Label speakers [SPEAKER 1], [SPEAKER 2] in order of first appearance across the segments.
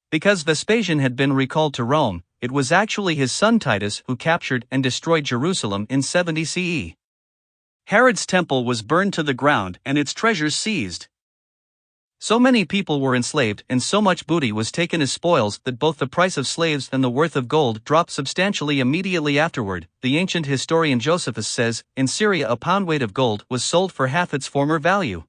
[SPEAKER 1] Because Vespasian had been recalled to Rome, it was actually his son Titus who captured and destroyed Jerusalem in 70 CE. Herod's temple was burned to the ground and its treasures seized. So many people were enslaved and so much booty was taken as spoils that both the price of slaves and the worth of gold dropped substantially immediately afterward. The ancient historian Josephus says, in Syria a pound-weight of gold was sold for half its former value.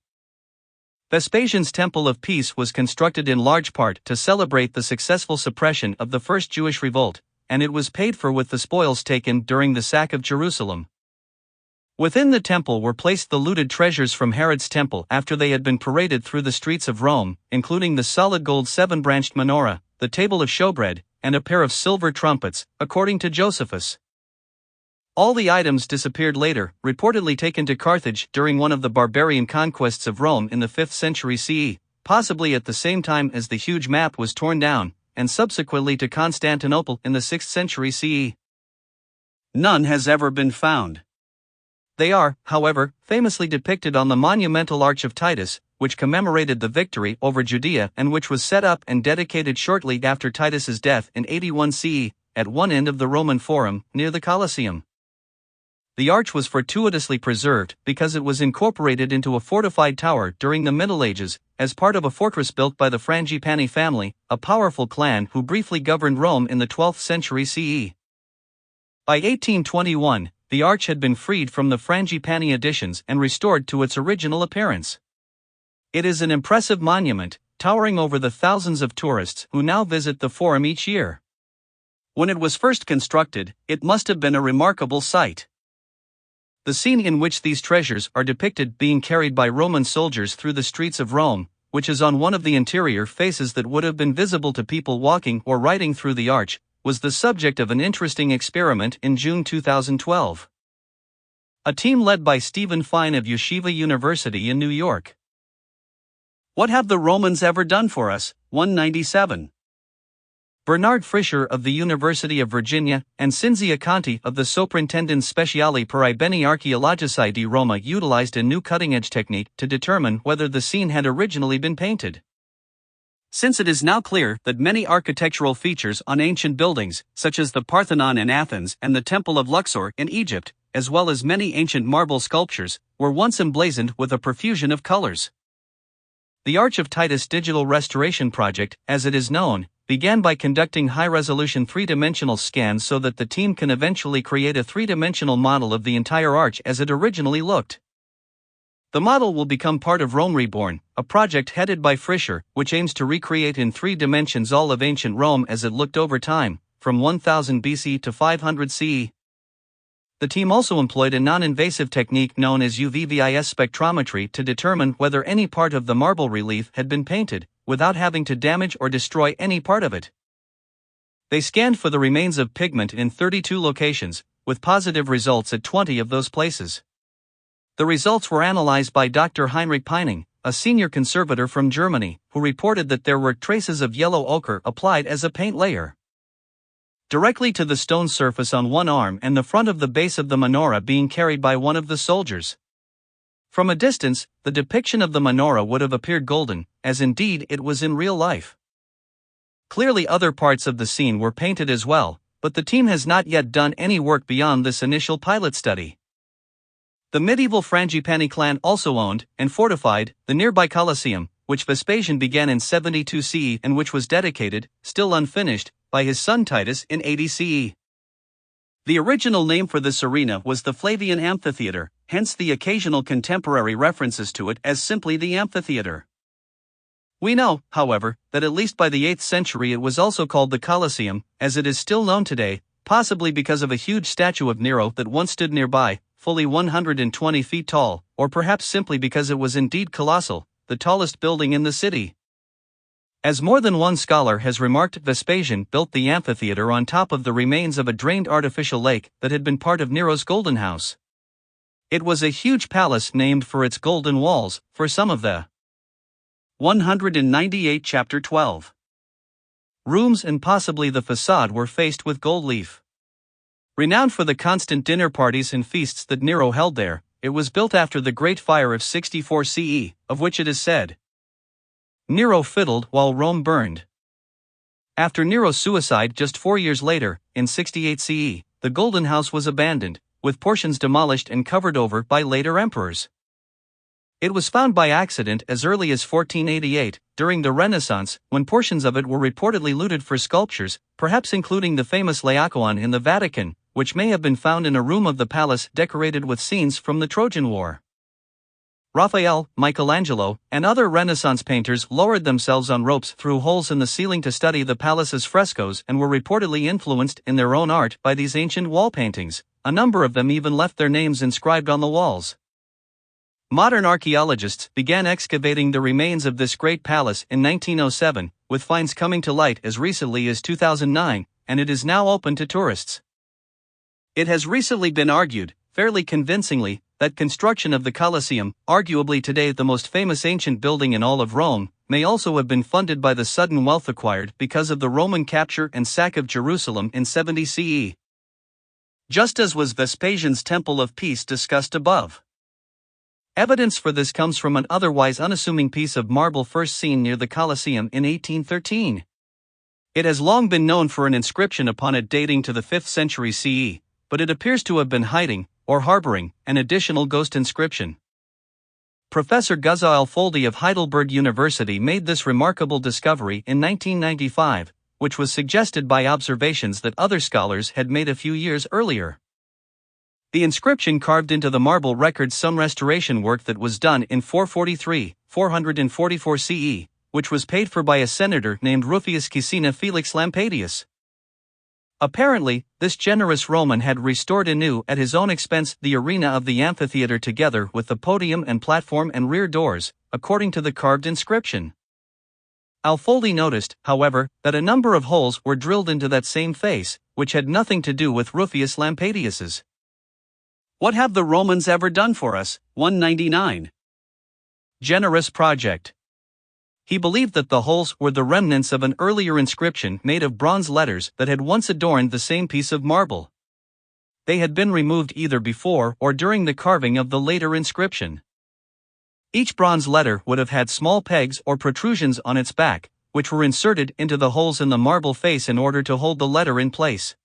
[SPEAKER 1] Vespasian's Temple of Peace was constructed in large part to celebrate the successful suppression of the first Jewish revolt, and it was paid for with the spoils taken during the sack of Jerusalem. Within the temple were placed the looted treasures from Herod's temple after they had been paraded through the streets of Rome, including the solid gold 7-branched menorah, the table of showbread, and a pair of silver trumpets, according to Josephus. All the items disappeared later, reportedly taken to Carthage during one of the barbarian conquests of Rome in the 5th century CE, possibly at the same time as the huge map was torn down, and subsequently to Constantinople in the 6th century CE. None has ever been found. They are, however, famously depicted on the monumental Arch of Titus, which commemorated the victory over Judea and which was set up and dedicated shortly after Titus's death in 81 CE, at one end of the Roman Forum, near the Colosseum. The arch was fortuitously preserved because it was incorporated into a fortified tower during the Middle Ages, as part of a fortress built by the Frangipani family, a powerful clan who briefly governed Rome in the 12th century CE. By 1821, the arch had been freed from the Frangipani additions and restored to its original appearance. It is an impressive monument, towering over the thousands of tourists who now visit the Forum each year. When it was first constructed, it must have been a remarkable sight. The scene in which these treasures are depicted being carried by Roman soldiers through the streets of Rome, which is on one of the interior faces that would have been visible to people walking or riding through the arch, was the subject of an interesting experiment in June 2012. A team led by Stephen Fine of Yeshiva University in New York. What have the Romans ever done for us? 197. Bernard Fischer of the University of Virginia and Cinzia Conti of the Soprintendenza Speciale per I Beni Archeologici di Roma utilized a new cutting-edge technique to determine whether the scene had originally been painted. Since it is now clear that many architectural features on ancient buildings, such as the Parthenon in Athens and the Temple of Luxor in Egypt, as well as many ancient marble sculptures, were once emblazoned with a profusion of colors. The Arch of Titus Digital Restoration Project, as it is known, began by conducting high-resolution three-dimensional scans so that the team can eventually create a three-dimensional model of the entire arch as it originally looked. The model will become part of Rome Reborn, a project headed by Fischer, which aims to recreate in 3 dimensions all of ancient Rome as it looked over time, from 1000 BC to 500 CE. The team also employed a non-invasive technique known as Uvvis Spectrometry to determine whether any part of the marble relief had been painted, without having to damage or destroy any part of it. They scanned for the remains of pigment in 32 locations, with positive results at 20 of those places. The results were analyzed by Dr. Heinrich Peining, a senior conservator from Germany, who reported that there were traces of yellow ochre applied as a paint layer directly to the stone surface on one arm and the front of the base of the menorah being carried by one of the soldiers. From a distance, the depiction of the menorah would have appeared golden, as indeed it was in real life. Clearly other parts of the scene were painted as well, but the team has not yet done any work beyond this initial pilot study. The medieval Frangipani clan also owned, and fortified, the nearby Colosseum, which Vespasian began in 72 CE and which was dedicated, still unfinished, by his son Titus in 80 CE. The original name for this arena was the Flavian Amphitheater, hence the occasional contemporary references to it as simply the amphitheater. We know, however, that at least by the 8th century it was also called the Colosseum, as it is still known today, possibly because of a huge statue of Nero that once stood nearby, fully 120 feet tall, or perhaps simply because it was indeed colossal, the tallest building in the city. As more than one scholar has remarked, Vespasian built the amphitheater on top of the remains of a drained artificial lake that had been part of Nero's Golden House. It was a huge palace named for its golden walls, for some of the 198 Chapter 12 rooms and possibly the facade were faced with gold leaf. Renowned for the constant dinner parties and feasts that Nero held there, it was built after the Great Fire of 64 CE, of which it is said, Nero fiddled while Rome burned. After Nero's suicide just 4 years later, in 68 CE, the Golden House was abandoned, with portions demolished and covered over by later emperors. It was found by accident as early as 1488, during the Renaissance, when portions of it were reportedly looted for sculptures, perhaps including the famous Laocoon in the Vatican, which may have been found in a room of the palace decorated with scenes from the Trojan War. Raphael, Michelangelo, and other Renaissance painters lowered themselves on ropes through holes in the ceiling to study the palace's frescoes and were reportedly influenced in their own art by these ancient wall paintings. A number of them even left their names inscribed on the walls. Modern archaeologists began excavating the remains of this great palace in 1907, with finds coming to light as recently as 2009, and it is now open to tourists. It has recently been argued, fairly convincingly, that construction of the Colosseum, arguably today the most famous ancient building in all of Rome, may also have been funded by the sudden wealth acquired because of the Roman capture and sack of Jerusalem in 70 CE. Just as was Vespasian's Temple of Peace discussed above. Evidence for this comes from an otherwise unassuming piece of marble first seen near the Colosseum in 1813. It has long been known for an inscription upon it dating to the 5th century CE, but it appears to have been hiding, or harboring, an additional ghost inscription. Professor Guzza Alfoldi of Heidelberg University made this remarkable discovery in 1995, which was suggested by observations that other scholars had made a few years earlier. The inscription carved into the marble records some restoration work that was done in 444 CE, which was paid for by a senator named Rufius Caecina Felix Lampadius. Apparently, this generous Roman had restored anew at his own expense the arena of the amphitheater together with the podium and platform and rear doors, according to the carved inscription. Alfoldi noticed, however, that a number of holes were drilled into that same face, which had nothing to do with Rufius Lampadius's. What have the Romans ever done for us? 199. Generous project. He believed that the holes were the remnants of an earlier inscription made of bronze letters that had once adorned the same piece of marble. They had been removed either before or during the carving of the later inscription. Each bronze letter would have had small pegs or protrusions on its back, which were inserted into the holes in the marble face in order to hold the letter in place.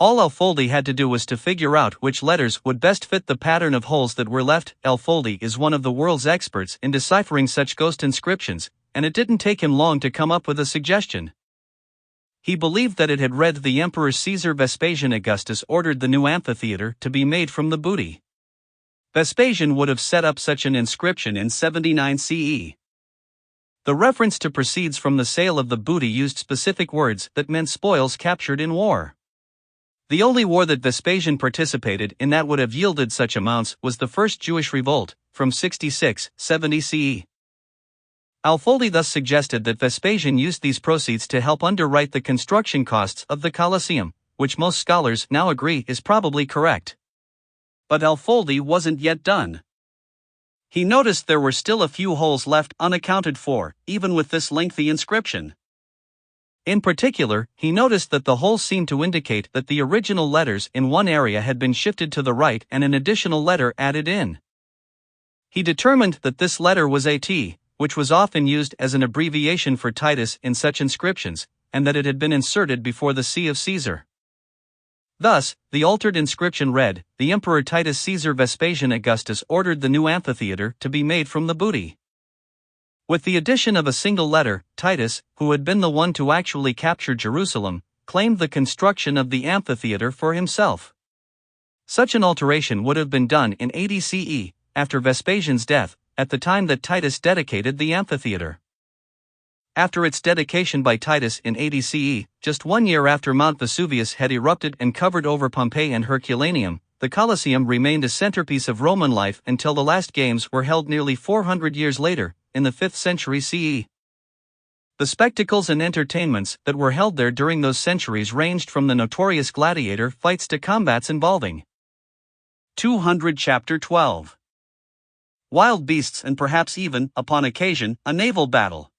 [SPEAKER 1] All Alfoldi had to do was to figure out which letters would best fit the pattern of holes that were left. Alfoldi is one of the world's experts in deciphering such ghost inscriptions, and it didn't take him long to come up with a suggestion. He believed that it had read the Emperor Caesar Vespasian Augustus ordered the new amphitheater to be made from the booty. Vespasian would have set up such an inscription in 79 CE. The reference to proceeds from the sale of the booty used specific words that meant spoils captured in war. The only war that Vespasian participated in that would have yielded such amounts was the First Jewish Revolt, from 66-70 CE. Alfoldi thus suggested that Vespasian used these proceeds to help underwrite the construction costs of the Colosseum, which most scholars now agree is probably correct. But Alfoldi wasn't yet done. He noticed there were still a few holes left unaccounted for, even with this lengthy inscription. In particular, he noticed that the holes seemed to indicate that the original letters in one area had been shifted to the right and an additional letter added in. He determined that this letter was AT, which was often used as an abbreviation for Titus in such inscriptions, and that it had been inserted before the C of Caesar. Thus, the altered inscription read, "The Emperor Titus Caesar Vespasian Augustus ordered the new amphitheater to be made from the booty." With the addition of a single letter, Titus, who had been the one to actually capture Jerusalem, claimed the construction of the amphitheater for himself. Such an alteration would have been done in 80 CE, after Vespasian's death, at the time that Titus dedicated the amphitheater. After its dedication by Titus in 80 CE, just 1 year after Mount Vesuvius had erupted and covered over Pompeii and Herculaneum, the Colosseum remained a centerpiece of Roman life until the last games were held nearly 400 years later, in the 5th century CE. The spectacles and entertainments that were held there during those centuries ranged from the notorious gladiator fights to combats involving 200 Chapter 12. Wild beasts and perhaps even, upon occasion, a naval battle.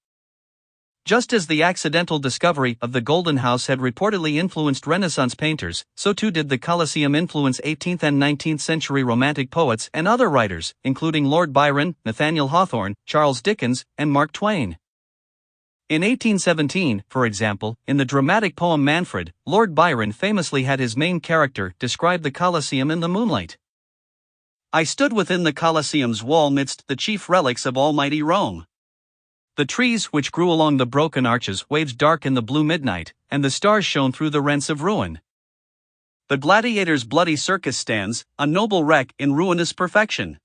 [SPEAKER 1] Just as the accidental discovery of the Golden House had reportedly influenced Renaissance painters, so too did the Colosseum influence 18th and 19th century Romantic poets and other writers, including Lord Byron, Nathaniel Hawthorne, Charles Dickens, and Mark Twain. In 1817, for example, in the dramatic poem Manfred, Lord Byron famously had his main character describe the Colosseum in the moonlight. I stood within the Colosseum's wall midst the chief relics of almighty Rome. The trees which grew along the broken arches waved dark in the blue midnight, and the stars shone through the rents of ruin. The gladiator's bloody circus stands, a noble wreck in ruinous perfection.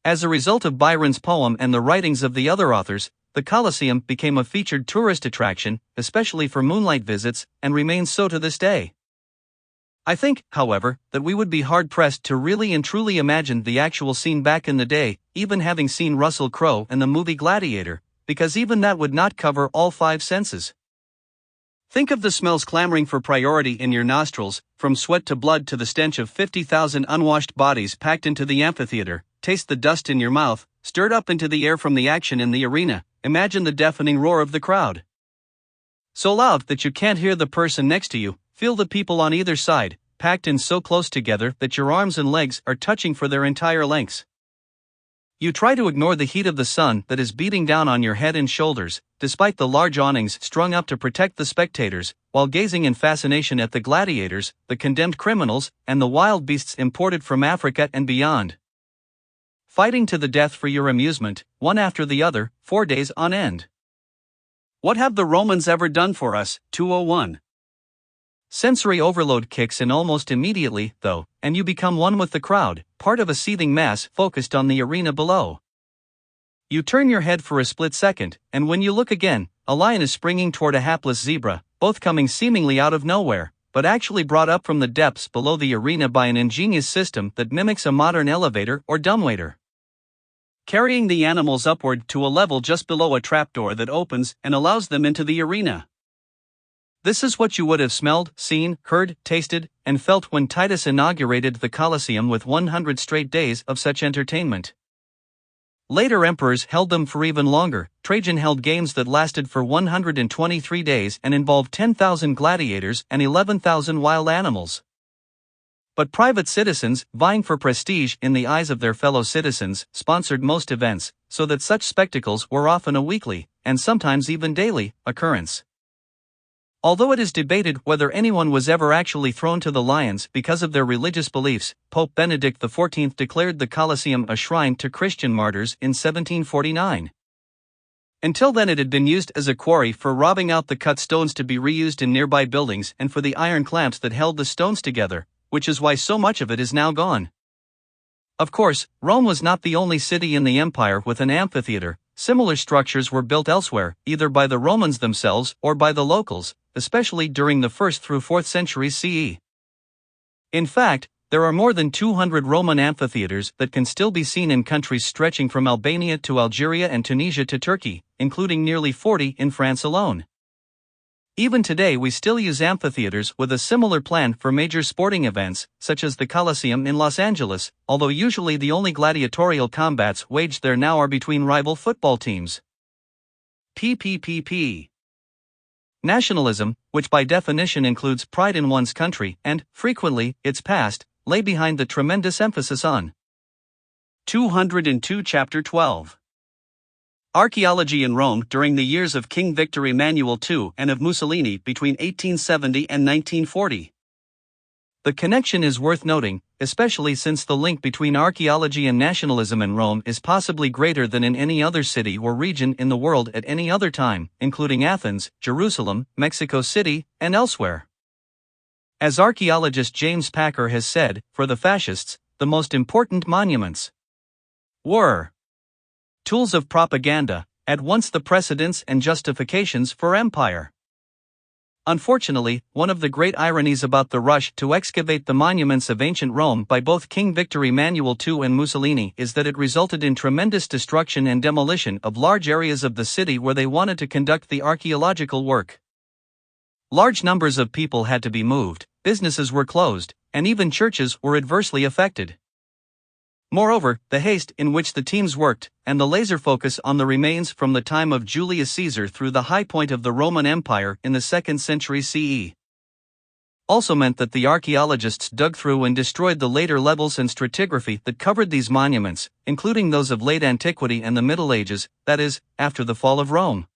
[SPEAKER 1] As a result of Byron's poem and the writings of the other authors, the Colosseum became a featured tourist attraction, especially for moonlight visits, and remains so to this day. I think, however, that we would be hard-pressed to really and truly imagine the actual scene back in the day, even having seen Russell Crowe in the movie Gladiator, because even that would not cover all 5 senses. Think of the smells clamoring for priority in your nostrils, from sweat to blood to the stench of 50,000 unwashed bodies packed into the amphitheater. Taste the dust in your mouth, stirred up into the air from the action in the arena. Imagine the deafening roar of the crowd. So loud that you can't hear the person next to you. Feel the people on either side, packed in so close together that your arms and legs are touching for their entire lengths. You try to ignore the heat of the sun that is beating down on your head and shoulders, despite the large awnings strung up to protect the spectators, while gazing in fascination at the gladiators, the condemned criminals, and the wild beasts imported from Africa and beyond. Fighting to the death for your amusement, one after the other, 4 days on end. What have the Romans ever done for us? 201. Sensory overload kicks in almost immediately, though, and you become one with the crowd, part of a seething mass focused on the arena below. You turn your head for a split second, and when you look again, a lion is springing toward a hapless zebra, both coming seemingly out of nowhere, but actually brought up from the depths below the arena by an ingenious system that mimics a modern elevator or dumbwaiter, carrying the animals upward to a level just below a trapdoor that opens and allows them into the arena. This is what you would have smelled, seen, heard, tasted, and felt when Titus inaugurated the Colosseum with 100 straight days of such entertainment. Later emperors held them for even longer. Trajan held games that lasted for 123 days and involved 10,000 gladiators and 11,000 wild animals. But private citizens, vying for prestige in the eyes of their fellow citizens, sponsored most events, so that such spectacles were often a weekly, and sometimes even daily, occurrence. Although it is debated whether anyone was ever actually thrown to the lions because of their religious beliefs, Pope Benedict XIV declared the Colosseum a shrine to Christian martyrs in 1749. Until then it had been used as a quarry for robbing out the cut stones to be reused in nearby buildings and for the iron clamps that held the stones together, which is why so much of it is now gone. Of course, Rome was not the only city in the empire with an amphitheater. Similar structures were built elsewhere, either by the Romans themselves or by the locals, especially during the 1st through 4th centuries CE. In fact, there are more than 200 Roman amphitheaters that can still be seen in countries stretching from Albania to Algeria and Tunisia to Turkey, including nearly 40 in France alone. Even today we still use amphitheaters with a similar plan for major sporting events, such as the Colosseum in Los Angeles, although usually the only gladiatorial combats waged there now are between rival football teams. PPPP. Nationalism, which by definition includes pride in one's country and, frequently, its past, lay behind the tremendous emphasis on 202 Chapter 12. Archaeology in Rome during the years of King Victor Emmanuel II and of Mussolini between 1870 and 1940. The connection is worth noting, especially since the link between archaeology and nationalism in Rome is possibly greater than in any other city or region in the world at any other time, including Athens, Jerusalem, Mexico City, and elsewhere. As archaeologist James Packer has said, for the fascists, the most important monuments were tools of propaganda, at once the precedents and justifications for empire. Unfortunately, one of the great ironies about the rush to excavate the monuments of ancient Rome by both King Victor Emmanuel II and Mussolini is that it resulted in tremendous destruction and demolition of large areas of the city where they wanted to conduct the archaeological work. Large numbers of people had to be moved, businesses were closed, and even churches were adversely affected. Moreover, the haste in which the teams worked, and the laser focus on the remains from the time of Julius Caesar through the high point of the Roman Empire in the 2nd century CE, also meant that the archaeologists dug through and destroyed the later levels and stratigraphy that covered these monuments, including those of late antiquity and the Middle Ages, that is, after the fall of Rome.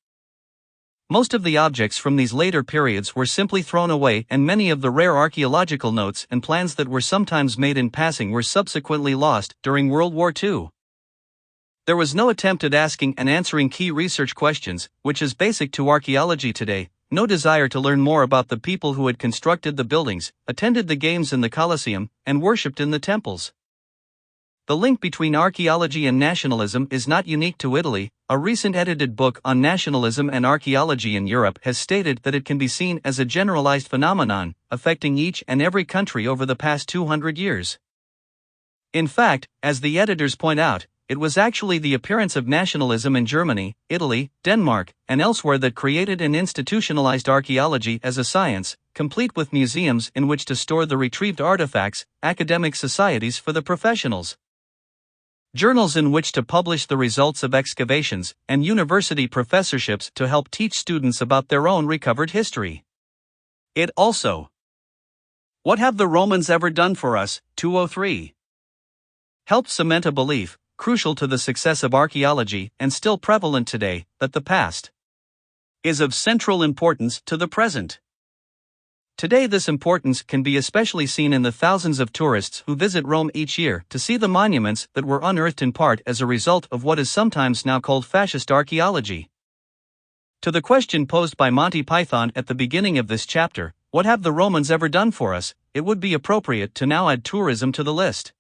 [SPEAKER 1] Most of the objects from these later periods were simply thrown away, and many of the rare archaeological notes and plans that were sometimes made in passing were subsequently lost during World War II. There was no attempt at asking and answering key research questions, which is basic to archaeology today, no desire to learn more about the people who had constructed the buildings, attended the games in the Colosseum, and worshipped in the temples. The link between archaeology and nationalism is not unique to Italy. A recent edited book on nationalism and archaeology in Europe has stated that it can be seen as a generalized phenomenon, affecting each and every country over the past 200 years. In fact, as the editors point out, it was actually the appearance of nationalism in Germany, Italy, Denmark, and elsewhere that created and institutionalized archaeology as a science, complete with museums in which to store the retrieved artifacts, academic societies for the professionals, journals in which to publish the results of excavations, and university professorships to help teach students about their own recovered history. It also. What have the Romans ever done for us? 203. Helped cement a belief, crucial to the success of archaeology and still prevalent today, that the past is of central importance to the present. Today, this importance can be especially seen in the thousands of tourists who visit Rome each year to see the monuments that were unearthed in part as a result of what is sometimes now called fascist archaeology. To the question posed by Monty Python at the beginning of this chapter, what have the Romans ever done for us, it would be appropriate to now add tourism to the list.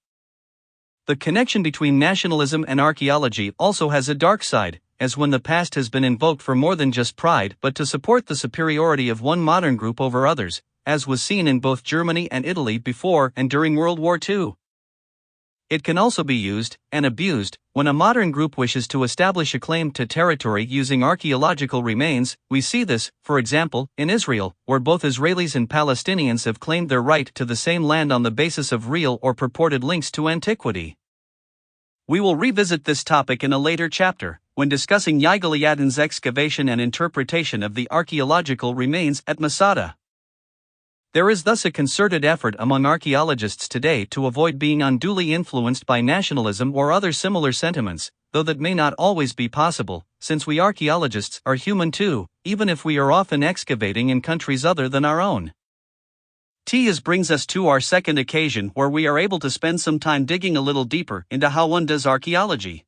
[SPEAKER 1] The connection between nationalism and archaeology also has a dark side, as when the past has been invoked for more than just pride but to support the superiority of one modern group over others, as was seen in both Germany and Italy before and during World War II. It can also be used, and abused, when a modern group wishes to establish a claim to territory using archaeological remains. We see this, for example, in Israel, where both Israelis and Palestinians have claimed their right to the same land on the basis of real or purported links to antiquity. We will revisit this topic in a later chapter, when discussing Ygaliadin's excavation and interpretation of the archaeological remains at Masada. There is thus a concerted effort among archaeologists today to avoid being unduly influenced by nationalism or other similar sentiments, though that may not always be possible, since we archaeologists are human too, even if we are often excavating in countries other than our own. This brings us to our second occasion where we are able to spend some time digging a little deeper into how one does archaeology.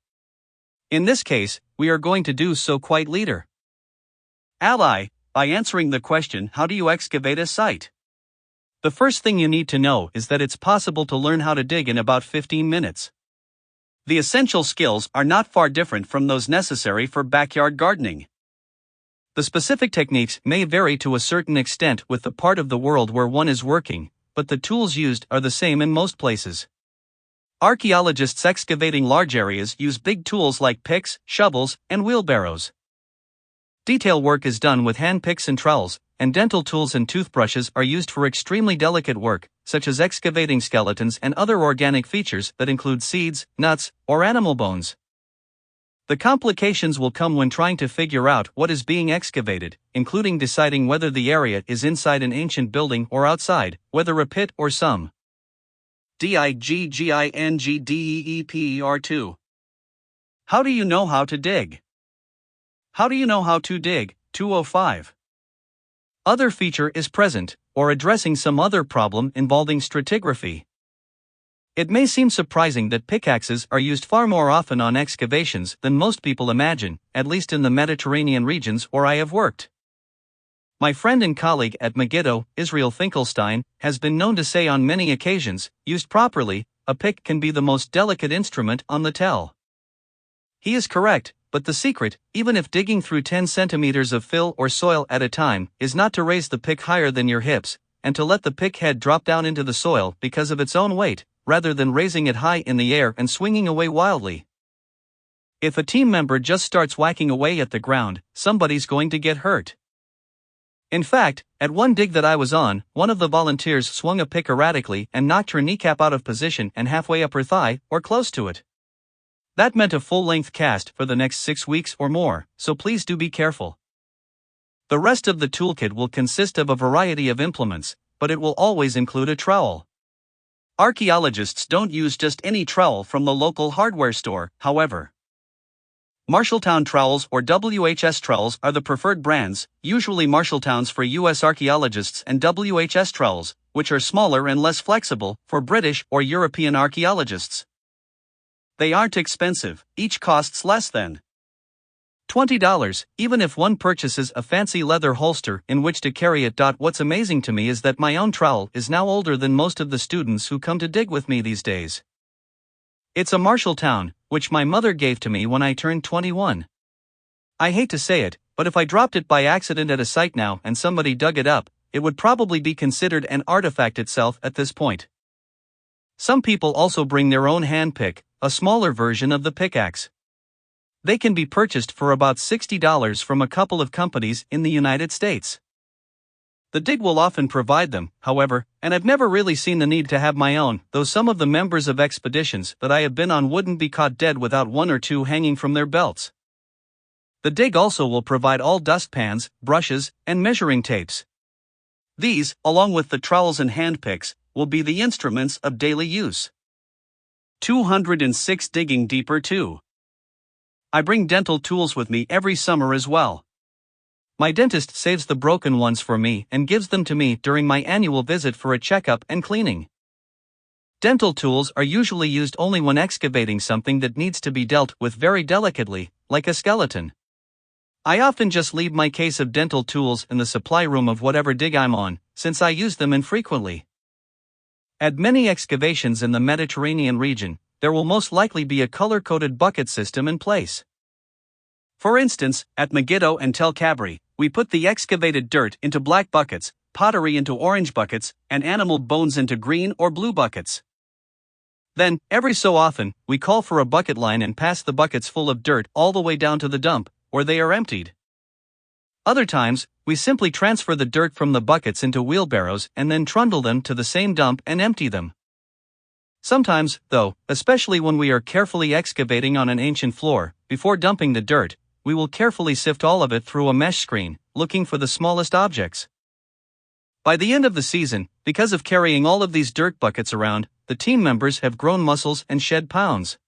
[SPEAKER 1] In this case, we are going to do so quite later. Ally, by answering the question, how do you excavate a site? The first thing you need to know is that it's possible to learn how to dig in about 15 minutes. The essential skills are not far different from those necessary for backyard gardening. The specific techniques may vary to a certain extent with the part of the world where one is working, but the tools used are the same in most places. Archaeologists excavating large areas use big tools like picks, shovels, and wheelbarrows. Detail work is done with hand picks and trowels, and dental tools and toothbrushes are used for extremely delicate work, such as excavating skeletons and other organic features that include seeds, nuts, or animal bones. The complications will come when trying to figure out what is being excavated, including deciding whether the area is inside an ancient building or outside, whether a pit or some. Diggingdeeper2. How do you know how to dig? How do you know how to dig? 205. Other feature is present, or addressing some other problem involving stratigraphy. It may seem surprising that pickaxes are used far more often on excavations than most people imagine, at least in the Mediterranean regions where I have worked. My friend and colleague at Megiddo, Israel Finkelstein, has been known to say on many occasions, used properly, a pick can be the most delicate instrument on the tell. He is correct, but the secret, even if digging through 10 centimeters of fill or soil at a time, is not to raise the pick higher than your hips, and to let the pick head drop down into the soil because of its own weight, rather than raising it high in the air and swinging away wildly. If a team member just starts whacking away at the ground, somebody's going to get hurt. In fact, at one dig that I was on, one of the volunteers swung a pick erratically and knocked her kneecap out of position and halfway up her thigh, or close to it. That meant a full-length cast for the next 6 weeks or more, so please do be careful. The rest of the toolkit will consist of a variety of implements, but it will always include a trowel. Archaeologists don't use just any trowel from the local hardware store, however. Marshalltown trowels or WHS trowels are the preferred brands, usually Marshalltowns for US archaeologists and WHS trowels, which are smaller and less flexible, for British or European archaeologists. They aren't expensive, each costs less than $20, even if one purchases a fancy leather holster in which to carry it. What's amazing to me is that my own trowel is now older than most of the students who come to dig with me these days. It's a Marshalltown, which my mother gave to me when I turned 21. I hate to say it, but if I dropped it by accident at a site now and somebody dug it up, it would probably be considered an artifact itself at this point. Some people also bring their own hand pick, a smaller version of the pickaxe. They can be purchased for about $60 from a couple of companies in the United States. The dig will often provide them, however, and I've never really seen the need to have my own, though some of the members of expeditions that I have been on wouldn't be caught dead without one or two hanging from their belts. The dig also will provide all dustpans, brushes, and measuring tapes. These, along with the trowels and hand picks, will be the instruments of daily use. 206 Digging deeper too. I bring dental tools with me every summer as well. My dentist saves the broken ones for me and gives them to me during my annual visit for a checkup and cleaning. Dental tools are usually used only when excavating something that needs to be dealt with very delicately, like a skeleton. I often just leave my case of dental tools in the supply room of whatever dig I'm on, since I use them infrequently. At many excavations in the Mediterranean region, there will most likely be a color-coded bucket system in place. For instance, at Megiddo and Tel Kabri, we put the excavated dirt into black buckets, pottery into orange buckets, and animal bones into green or blue buckets. Then, every so often, we call for a bucket line and pass the buckets full of dirt all the way down to the dump, where they are emptied. Other times, we simply transfer the dirt from the buckets into wheelbarrows and then trundle them to the same dump and empty them. Sometimes, though, especially when we are carefully excavating on an ancient floor, before dumping the dirt, we will carefully sift all of it through a mesh screen, looking for the smallest objects. By the end of the season, because of carrying all of these dirt buckets around, the team members have grown muscles and shed pounds.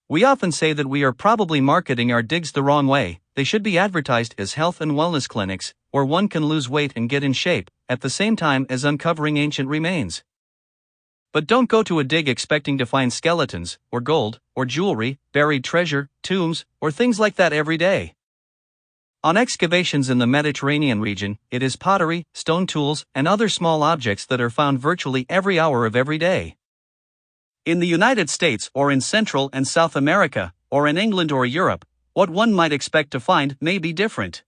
[SPEAKER 1] We often say that we are probably marketing our digs the wrong way. They should be advertised as health and wellness clinics, where one can lose weight and get in shape, at the same time as uncovering ancient remains. But don't go to a dig expecting to find skeletons, or gold, or jewelry, buried treasure, tombs, or things like that every day. On excavations in the Mediterranean region, it is pottery, stone tools, and other small objects that are found virtually every hour of every day. In the United States or in Central and South America, or in England or Europe, what one might expect to find may be different.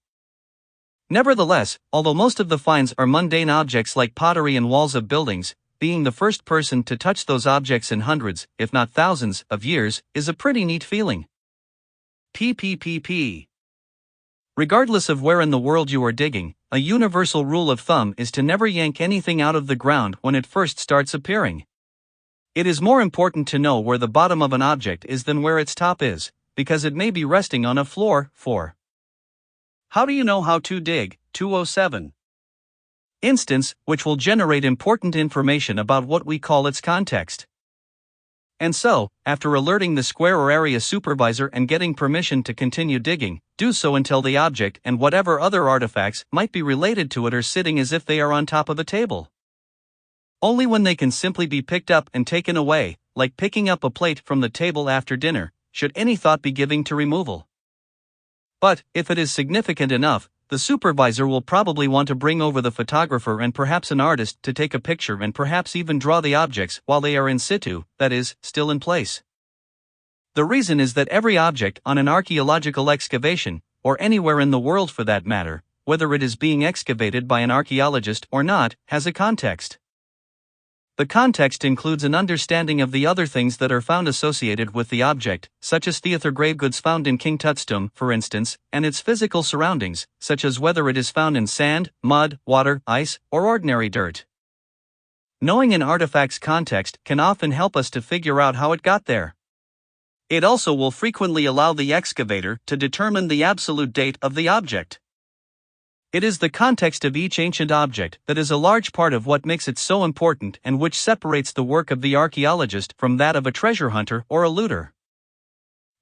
[SPEAKER 1] Nevertheless, although most of the finds are mundane objects like pottery and walls of buildings, being the first person to touch those objects in hundreds, if not thousands, of years, is a pretty neat feeling. PPPP. Regardless of where in the world you are digging, a universal rule of thumb is to never yank anything out of the ground when it first starts appearing. It is more important to know where the bottom of an object is than where its top is, because it may be resting on a floor. 4. How do you know how to dig? 207. Instance, which will generate important information about what we call its context. And so, after alerting the square or area supervisor and getting permission to continue digging, do so until the object and whatever other artifacts might be related to it are sitting as if they are on top of a table. Only when they can simply be picked up and taken away, like picking up a plate from the table after dinner, should any thought be given to removal. But, if it is significant enough, the supervisor will probably want to bring over the photographer and perhaps an artist to take a picture and perhaps even draw the objects while they are in situ, that is, still in place. The reason is that every object on an archaeological excavation, or anywhere in the world for that matter, whether it is being excavated by an archaeologist or not, has a context. The context includes an understanding of the other things that are found associated with the object, such as theatre gravegoods found in King Tut's tomb, for instance, and its physical surroundings, such as whether it is found in sand, mud, water, ice, or ordinary dirt. Knowing an artifact's context can often help us to figure out how it got there. It also will frequently allow the excavator to determine the absolute date of the object. It is the context of each ancient object that is a large part of what makes it so important and which separates the work of the archaeologist from that of a treasure hunter or a looter.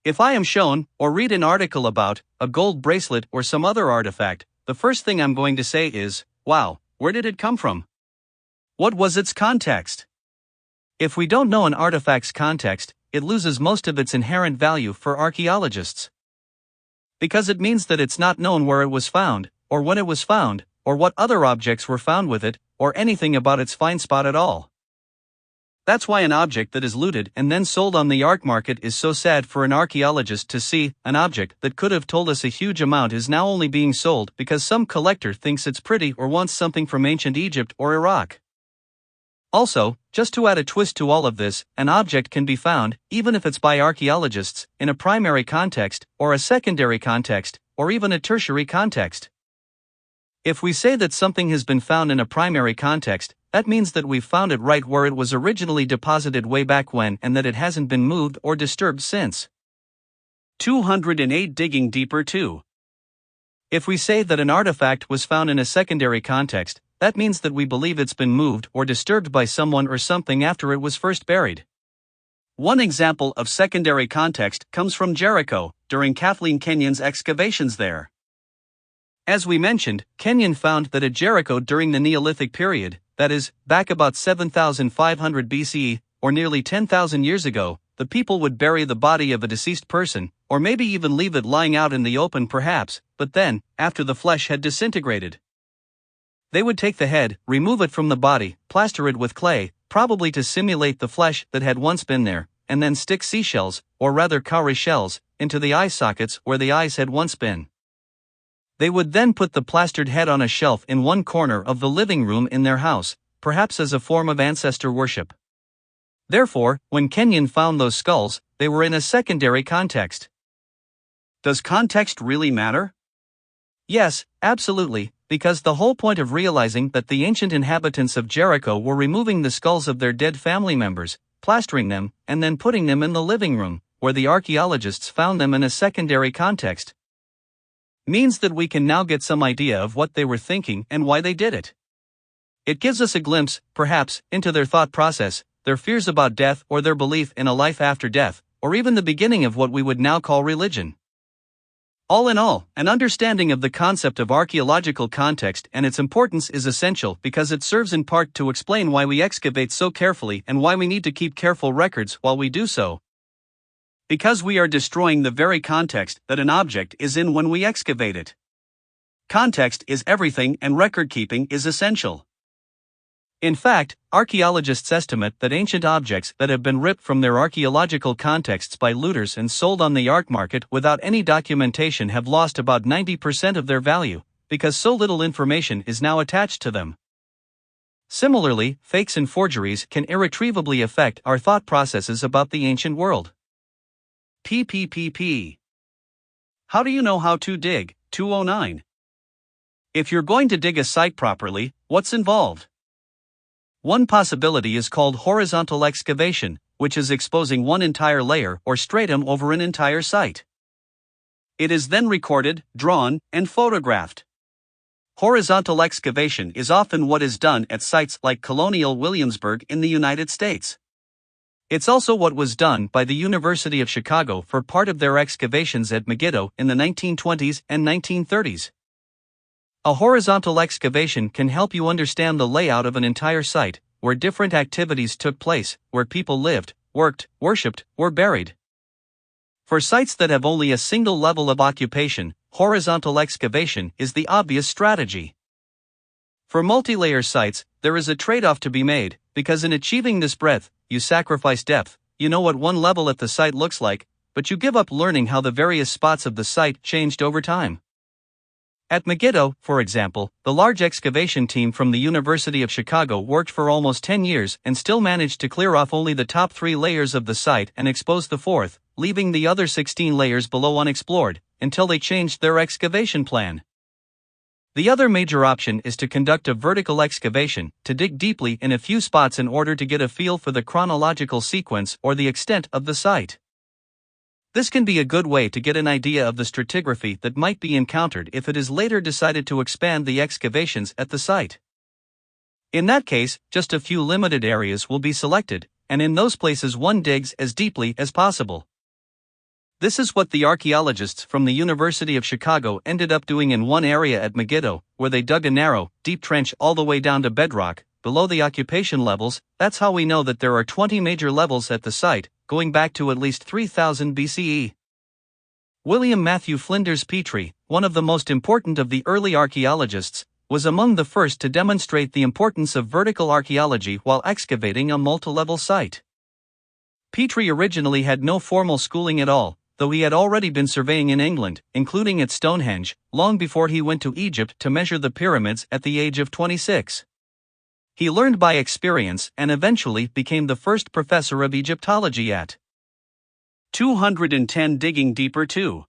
[SPEAKER 1] If I am shown, or read an article about, a gold bracelet or some other artifact, the first thing I'm going to say is, wow, where did it come from? What was its context? If we don't know an artifact's context, it loses most of its inherent value for archaeologists. Because it means that it's not known where it was found, or when it was found, or what other objects were found with it, or anything about its find spot at all. That's why an object that is looted and then sold on the art market is so sad for an archaeologist to see. An object that could have told us a huge amount is now only being sold because some collector thinks it's pretty or wants something from ancient Egypt or Iraq. Also, just to add a twist to all of this, an object can be found, even if it's by archaeologists, in a primary context, or a secondary context, or even a tertiary context. If we say that something has been found in a primary context, that means that we've found it right where it was originally deposited way back when and that it hasn't been moved or disturbed since. 208 Digging deeper too. If we say that an artifact was found in a secondary context, that means that we believe it's been moved or disturbed by someone or something after it was first buried. One example of secondary context comes from Jericho, during Kathleen Kenyon's excavations there. As we mentioned, Kenyon found that at Jericho during the Neolithic period, that is, back about 7,500 BCE, or nearly 10,000 years ago, the people would bury the body of a deceased person, or maybe even leave it lying out in the open perhaps, but then, after the flesh had disintegrated, they would take the head, remove it from the body, plaster it with clay, probably to simulate the flesh that had once been there, and then stick seashells, or rather cowrie shells, into the eye sockets where the eyes had once been. They would then put the plastered head on a shelf in one corner of the living room in their house, perhaps as a form of ancestor worship. Therefore, when Kenyon found those skulls, they were in a secondary context. Does context really matter? Yes, absolutely, because the whole point of realizing that the ancient inhabitants of Jericho were removing the skulls of their dead family members, plastering them, and then putting them in the living room, where the archaeologists found them in a secondary context, means that we can now get some idea of what they were thinking and why they did it. It gives us a glimpse, perhaps, into their thought process, their fears about death or their belief in a life after death, or even the beginning of what we would now call religion. All in all, an understanding of the concept of archaeological context and its importance is essential because it serves in part to explain why we excavate so carefully and why we need to keep careful records while we do so. Because we are destroying the very context that an object is in when we excavate it. Context is everything and record-keeping is essential. In fact, archaeologists estimate that ancient objects that have been ripped from their archaeological contexts by looters and sold on the art market without any documentation have lost about 90% of their value, because so little information is now attached to them. Similarly, fakes and forgeries can irretrievably affect our thought processes about the ancient world. PPPP. How do you know how to dig? 209. If you're going to dig a site properly, what's involved? One possibility is called horizontal excavation, which is exposing one entire layer or stratum over an entire site. It is then recorded, drawn, and photographed. Horizontal excavation is often what is done at sites like Colonial Williamsburg in the United States. It's also what was done by the University of Chicago for part of their excavations at Megiddo in the 1920s and 1930s. A horizontal excavation can help you understand the layout of an entire site, where different activities took place, where people lived, worked, worshipped, or buried. For sites that have only a single level of occupation, horizontal excavation is the obvious strategy. For multi-layer sites, there is a trade-off to be made, because in achieving this breadth, you sacrifice depth. You know what one level at the site looks like, but you give up learning how the various spots of the site changed over time. At Megiddo, for example, the large excavation team from the University of Chicago worked for almost 10 years and still managed to clear off only the top 3 layers of the site and expose the 4th, leaving the other 16 layers below unexplored, until they changed their excavation plan. The other major option is to conduct a vertical excavation, to dig deeply in a few spots in order to get a feel for the chronological sequence or the extent of the site. This can be a good way to get an idea of the stratigraphy that might be encountered if it is later decided to expand the excavations at the site. In that case, just a few limited areas will be selected, and in those places one digs as deeply as possible. This is what the archaeologists from the University of Chicago ended up doing in one area at Megiddo, where they dug a narrow, deep trench all the way down to bedrock, below the occupation levels. That's how we know that there are 20 major levels at the site, going back to at least 3000 BCE. William Matthew Flinders Petri, one of the most important of the early archaeologists, was among the first to demonstrate the importance of vertical archaeology while excavating a multi-level site. Petri originally had no formal schooling at all, though he had already been surveying in England, including at Stonehenge, long before he went to Egypt to measure the pyramids at the age of 26. He learned by experience and eventually became the first professor of Egyptology at 210 Digging Deeper too.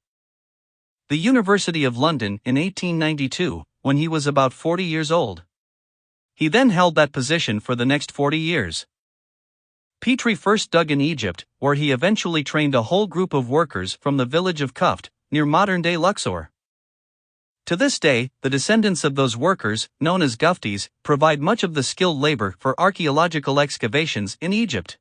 [SPEAKER 1] The University of London in 1892, when he was about 40 years old. He then held that position for the next 40 years. Petri first dug in Egypt, where he eventually trained a whole group of workers from the village of Kuft, near modern-day Luxor. To this day, the descendants of those workers, known as Guftis, provide much of the skilled labor for archaeological excavations in Egypt.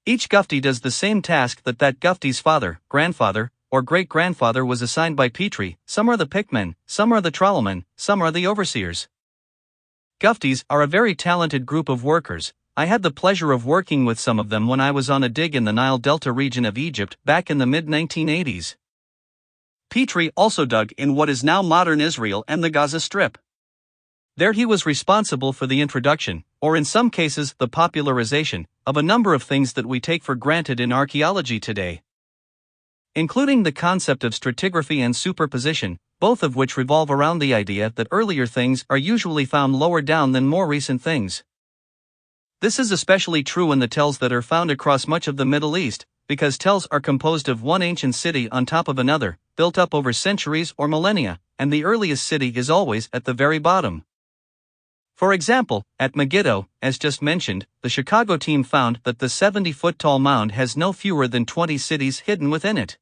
[SPEAKER 1] Each Gufti does the same task that Gufti's father, grandfather, or great-grandfather was assigned by Petri. Some are the pickmen, some are the trawlermen, some are the overseers. Guftis are a very talented group of workers. I had the pleasure of working with some of them when I was on a dig in the Nile Delta region of Egypt back in the mid-1980s. Petri also dug in what is now modern Israel and the Gaza Strip. There he was responsible for the introduction, or in some cases the popularization, of a number of things that we take for granted in archaeology today, including the concept of stratigraphy and superposition, both of which revolve around the idea that earlier things are usually found lower down than more recent things. This is especially true in the tells that are found across much of the Middle East, because tells are composed of one ancient city on top of another, built up over centuries or millennia, and the earliest city is always at the very bottom. For example, at Megiddo, as just mentioned, the Chicago team found that the 70-foot-tall mound has no fewer than 20 cities hidden within it.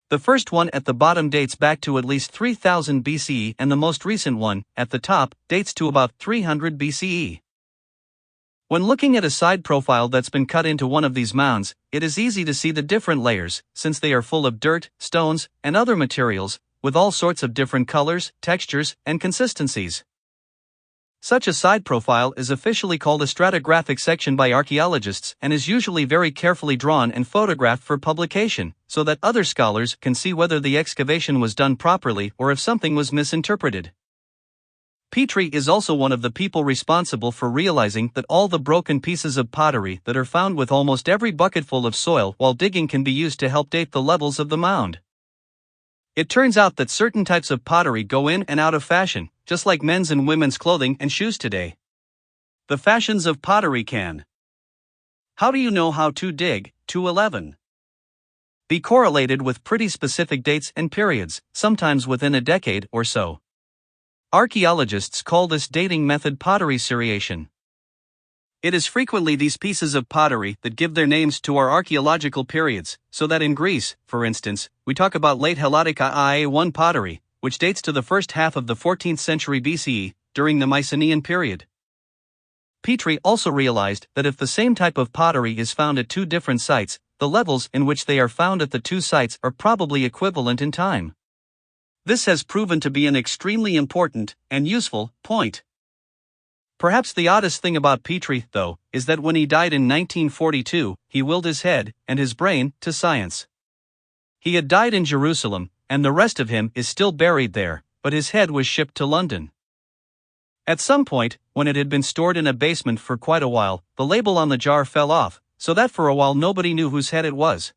[SPEAKER 1] The first one at the bottom dates back to at least 3000 BCE, and the most recent one, at the top, dates to about 300 BCE. When looking at a side profile that's been cut into one of these mounds, it is easy to see the different layers, since they are full of dirt, stones, and other materials, with all sorts of different colors, textures, and consistencies. Such a side profile is officially called a stratigraphic section by archaeologists and is usually very carefully drawn and photographed for publication, so that other scholars can see whether the excavation was done properly or if something was misinterpreted. Petri is also one of the people responsible for realizing that all the broken pieces of pottery that are found with almost every bucketful of soil while digging can be used to help date the levels of the mound. It turns out that certain types of pottery go in and out of fashion, just like men's and women's clothing and shoes today. The fashions of pottery can. How do you know how to dig? 211. Be correlated with pretty specific dates and periods, sometimes within a decade or so. Archaeologists call this dating method pottery seriation. It is frequently these pieces of pottery that give their names to our archaeological periods, so that in Greece, for instance, we talk about late Helladic IA1 pottery, which dates to the first half of the 14th century BCE, during the Mycenaean period. Petri also realized that if the same type of pottery is found at two different sites, the levels in which they are found at the two sites are probably equivalent in time. This has proven to be an extremely important and useful point. Perhaps the oddest thing about Petri, though, is that when he died in 1942, he willed his head and his brain to science. He had died in Jerusalem, and the rest of him is still buried there, but his head was shipped to London. At some point, when it had been stored in a basement for quite a while, the label on the jar fell off, so that for a while nobody knew whose head it was.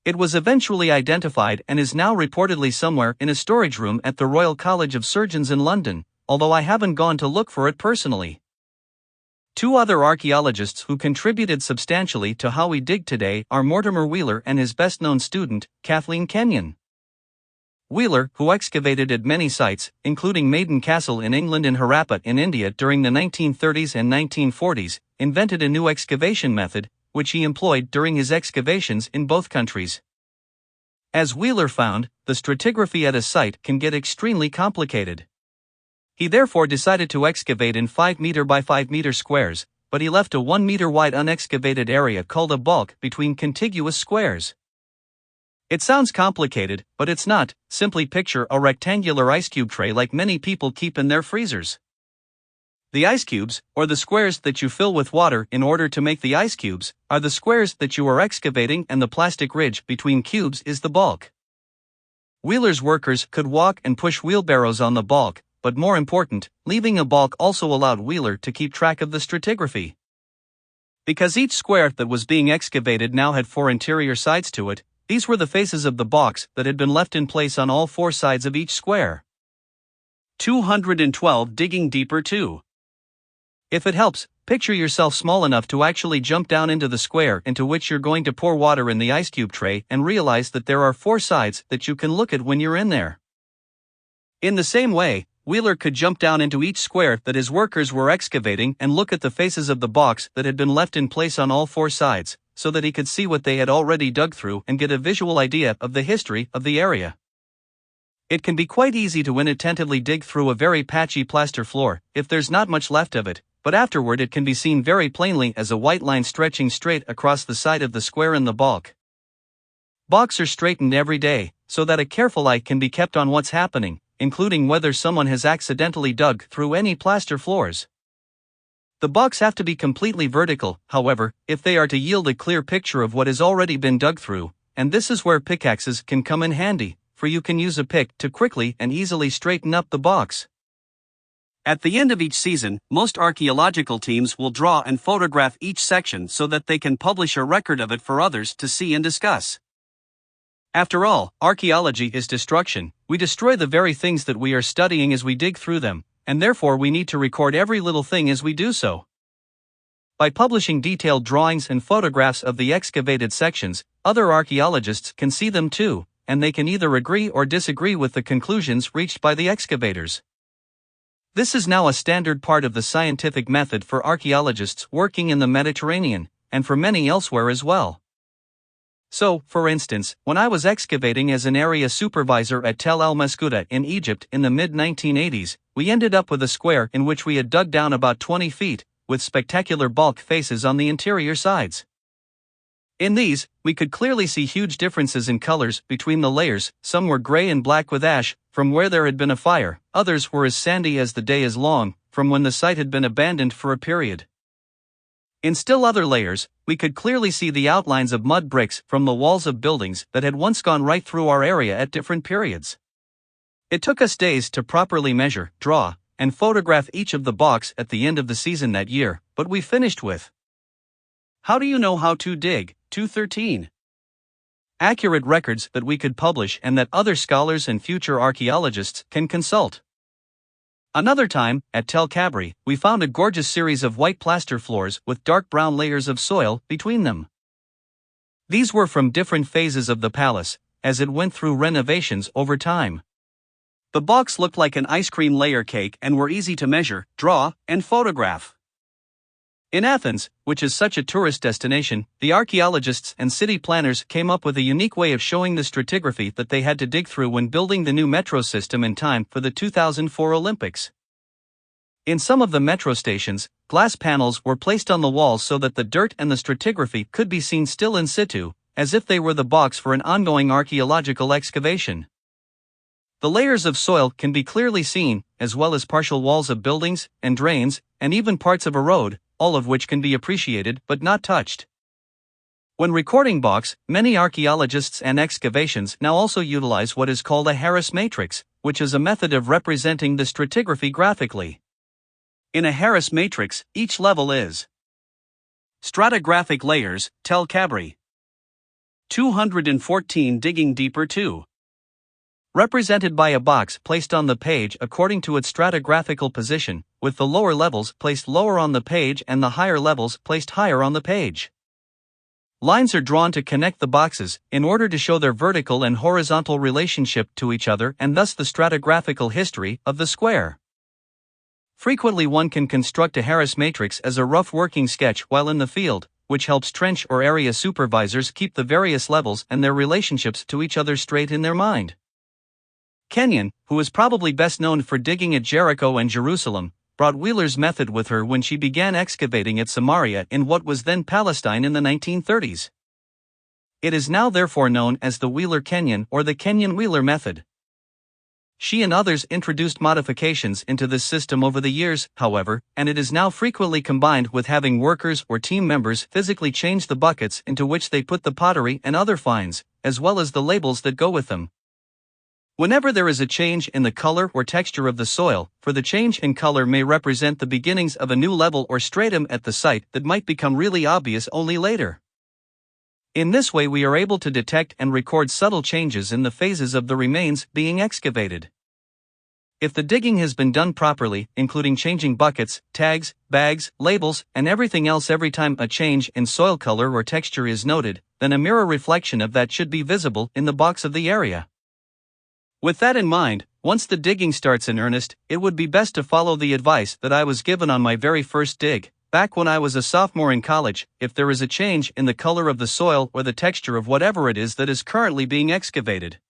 [SPEAKER 1] It was eventually identified and is now reportedly somewhere in a storage room at the Royal College of Surgeons in London, although I haven't gone to look for it personally. Two other archaeologists who contributed substantially to how we dig today are Mortimer Wheeler and his best-known student, Kathleen Kenyon. Wheeler, who excavated at many sites, including Maiden Castle in England and Harappa in India during the 1930s and 1940s, invented a new excavation method, which he employed during his excavations in both countries. As Wheeler found, the stratigraphy at a site can get extremely complicated. He therefore decided to excavate in 5 meter by 5 meter squares, but he left a 1 meter wide unexcavated area called a bulk between contiguous squares. It sounds complicated, but it's not. Simply picture a rectangular ice cube tray like many people keep in their freezers. The ice cubes, or the squares that you fill with water in order to make the ice cubes, are the squares that you are excavating, and the plastic ridge between cubes is the bulk. Wheeler's workers could walk and push wheelbarrows on the bulk, but more important, leaving a bulk also allowed Wheeler to keep track of the stratigraphy. Because each square that was being excavated now had 4 interior sides to it, these were the faces of the box that had been left in place on all 4 sides of each square. 212 Digging Deeper 2. If it helps, picture yourself small enough to actually jump down into the square into which you're going to pour water in the ice cube tray and realize that there are 4 sides that you can look at when you're in there. In the same way, Wheeler could jump down into each square that his workers were excavating and look at the faces of the box that had been left in place on all 4 sides, so that he could see what they had already dug through and get a visual idea of the history of the area. It can be quite easy to inattentively dig through a very patchy plaster floor if there's not much left of it, but afterward it can be seen very plainly as a white line stretching straight across the side of the square in the bulk. Bulks are straightened every day, so that a careful eye can be kept on what's happening, including whether someone has accidentally dug through any plaster floors. The bulks have to be completely vertical, however, if they are to yield a clear picture of what has already been dug through, and this is where pickaxes can come in handy, for you can use a pick to quickly and easily straighten up the bulks. At the end of each season, most archaeological teams will draw and photograph each section so that they can publish a record of it for others to see and discuss. After all, archaeology is destruction. We destroy the very things that we are studying as we dig through them, and therefore we need to record every little thing as we do so. By publishing detailed drawings and photographs of the excavated sections, other archaeologists can see them too, and they can either agree or disagree with the conclusions reached by the excavators. This is now a standard part of the scientific method for archaeologists working in the Mediterranean, and for many elsewhere as well. So, for instance, when I was excavating as an area supervisor at Tel El Meskuta in Egypt in the mid-1980s, we ended up with a square in which we had dug down about 20 feet, with spectacular bulk faces on the interior sides. In these, we could clearly see huge differences in colors between the layers. Some were gray and black with ash, from where there had been a fire. Others were as sandy as the day is long, from when the site had been abandoned for a period. In still other layers, we could clearly see the outlines of mud bricks from the walls of buildings that had once gone right through our area at different periods. It took us days to properly measure, draw, and photograph each of the blocks at the end of the season that year, but we finished with. How do you know how to dig? 213. Accurate records that we could publish and that other scholars and future archaeologists can consult. Another time, at Tel Kabri, we found a gorgeous series of white plaster floors with dark brown layers of soil between them. These were from different phases of the palace, as it went through renovations over time. The blocks looked like an ice cream layer cake and were easy to measure, draw, and photograph. In Athens, which is such a tourist destination, the archaeologists and city planners came up with a unique way of showing the stratigraphy that they had to dig through when building the new metro system in time for the 2004 Olympics. In some of the metro stations, glass panels were placed on the walls so that the dirt and the stratigraphy could be seen still in situ, as if they were the blocks for an ongoing archaeological excavation. The layers of soil can be clearly seen, as well as partial walls of buildings and drains, and even parts of a road, all of which can be appreciated but not touched. When recording blocks, many archaeologists and excavations now also utilize what is called a Harris matrix, which is a method of representing the stratigraphy graphically. In a Harris matrix, each level is stratigraphic layers, Tel Kabri. 214 Digging Deeper 2. Represented by a box placed on the page according to its stratigraphical position, with the lower levels placed lower on the page and the higher levels placed higher on the page. Lines are drawn to connect the boxes, in order to show their vertical and horizontal relationship to each other and thus the stratigraphical history of the square. Frequently one can construct a Harris matrix as a rough working sketch while in the field, which helps trench or area supervisors keep the various levels and their relationships to each other straight in their mind. Kenyon, who is probably best known for digging at Jericho and Jerusalem, brought Wheeler's method with her when she began excavating at Samaria in what was then Palestine in the 1930s. It is now therefore known as the Wheeler-Kenyon or the Kenyon-Wheeler method. She and others introduced modifications into this system over the years, however, and it is now frequently combined with having workers or team members physically change the buckets into which they put the pottery and other finds, as well as the labels that go with them. Whenever there is a change in the color or texture of the soil, for the change in color may represent the beginnings of a new level or stratum at the site that might become really obvious only later. In this way we are able to detect and record subtle changes in the phases of the remains being excavated. If the digging has been done properly, including changing buckets, tags, bags, labels, and everything else every time a change in soil color or texture is noted, then a mirror reflection of that should be visible in the box of the area. With that in mind, once the digging starts in earnest, it would be best to follow the advice that I was given on my very first dig. Back when I was a sophomore in college, if there is a change in the color of the soil or the texture of whatever it is that is currently being excavated,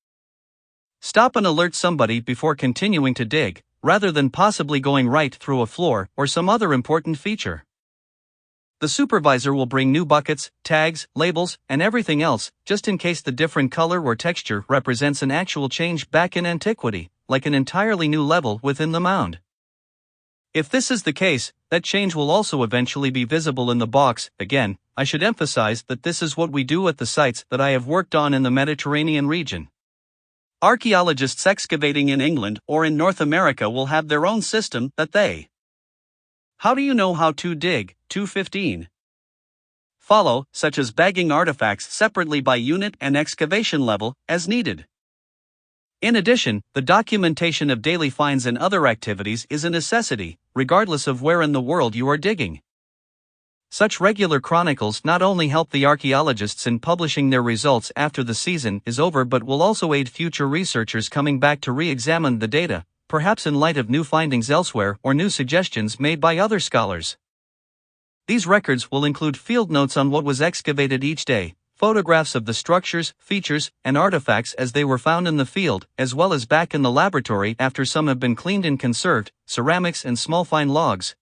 [SPEAKER 1] stop and alert somebody before continuing to dig, rather than possibly going right through a floor or some other important feature. The supervisor will bring new buckets, tags, labels, and everything else, just in case the different color or texture represents an actual change back in antiquity, like an entirely new level within the mound. If this is the case, that change will also eventually be visible in the box. Again, I should emphasize that this is what we do at the sites that I have worked on in the Mediterranean region. Archaeologists excavating in England or in North America will have their own system that they. How do you know how to dig? 215. Follow, such as bagging artifacts separately by unit and excavation level, as needed. In addition, the documentation of daily finds and other activities is a necessity, regardless of where in the world you are digging. Such regular chronicles not only help the archaeologists in publishing their results after the season is over but will also aid future researchers coming back to re-examine the data, perhaps in light of new findings elsewhere or new suggestions made by other scholars. These records will include field notes on what was excavated each day, photographs of the structures, features, and artifacts as they were found in the field, as well as back in the laboratory after some have been cleaned and conserved, ceramics and small fine logs,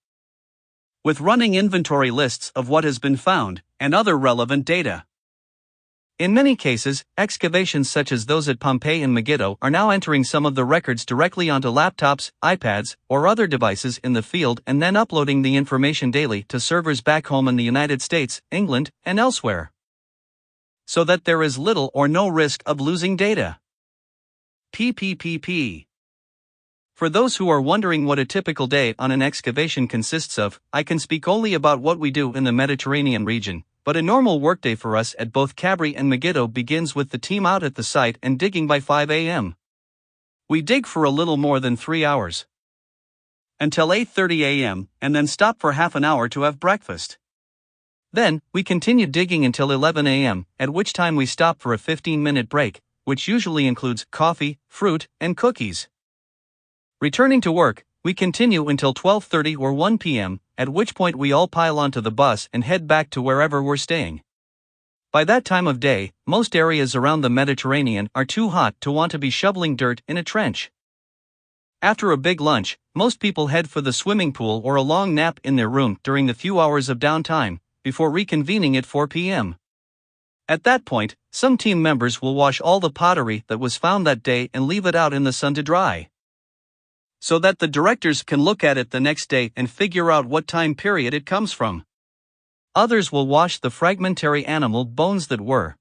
[SPEAKER 1] with running inventory lists of what has been found, and other relevant data. In many cases, excavations such as those at Pompeii and Megiddo are now entering some of the records directly onto laptops, iPads, or other devices in the field and then uploading the information daily to servers back home in the United States, England, and elsewhere, so that there is little or no risk of losing data. PPPP. For those who are wondering what a typical day on an excavation consists of, I can speak only about what we do in the Mediterranean region, but a normal workday for us at both Cabri and Megiddo begins with the team out at the site and digging by 5 a.m. We dig for a little more than 3 hours, until 8:30 a.m., and then stop for half an hour to have breakfast. Then, we continue digging until 11 a.m., at which time we stop for a 15-minute break, which usually includes coffee, fruit, and cookies. Returning to work, we continue until 12:30 or 1 p.m., at which point we all pile onto the bus and head back to wherever we're staying. By that time of day, most areas around the Mediterranean are too hot to want to be shoveling dirt in a trench. After a big lunch, most people head for the swimming pool or a long nap in their room during the few hours of downtime, before reconvening at 4 p.m. At that point, some team members will wash all the pottery that was found that day and leave it out in the sun to dry, so that the directors can look at it the next day and figure out what time period it comes from. Others will wash the fragmentary animal bones that were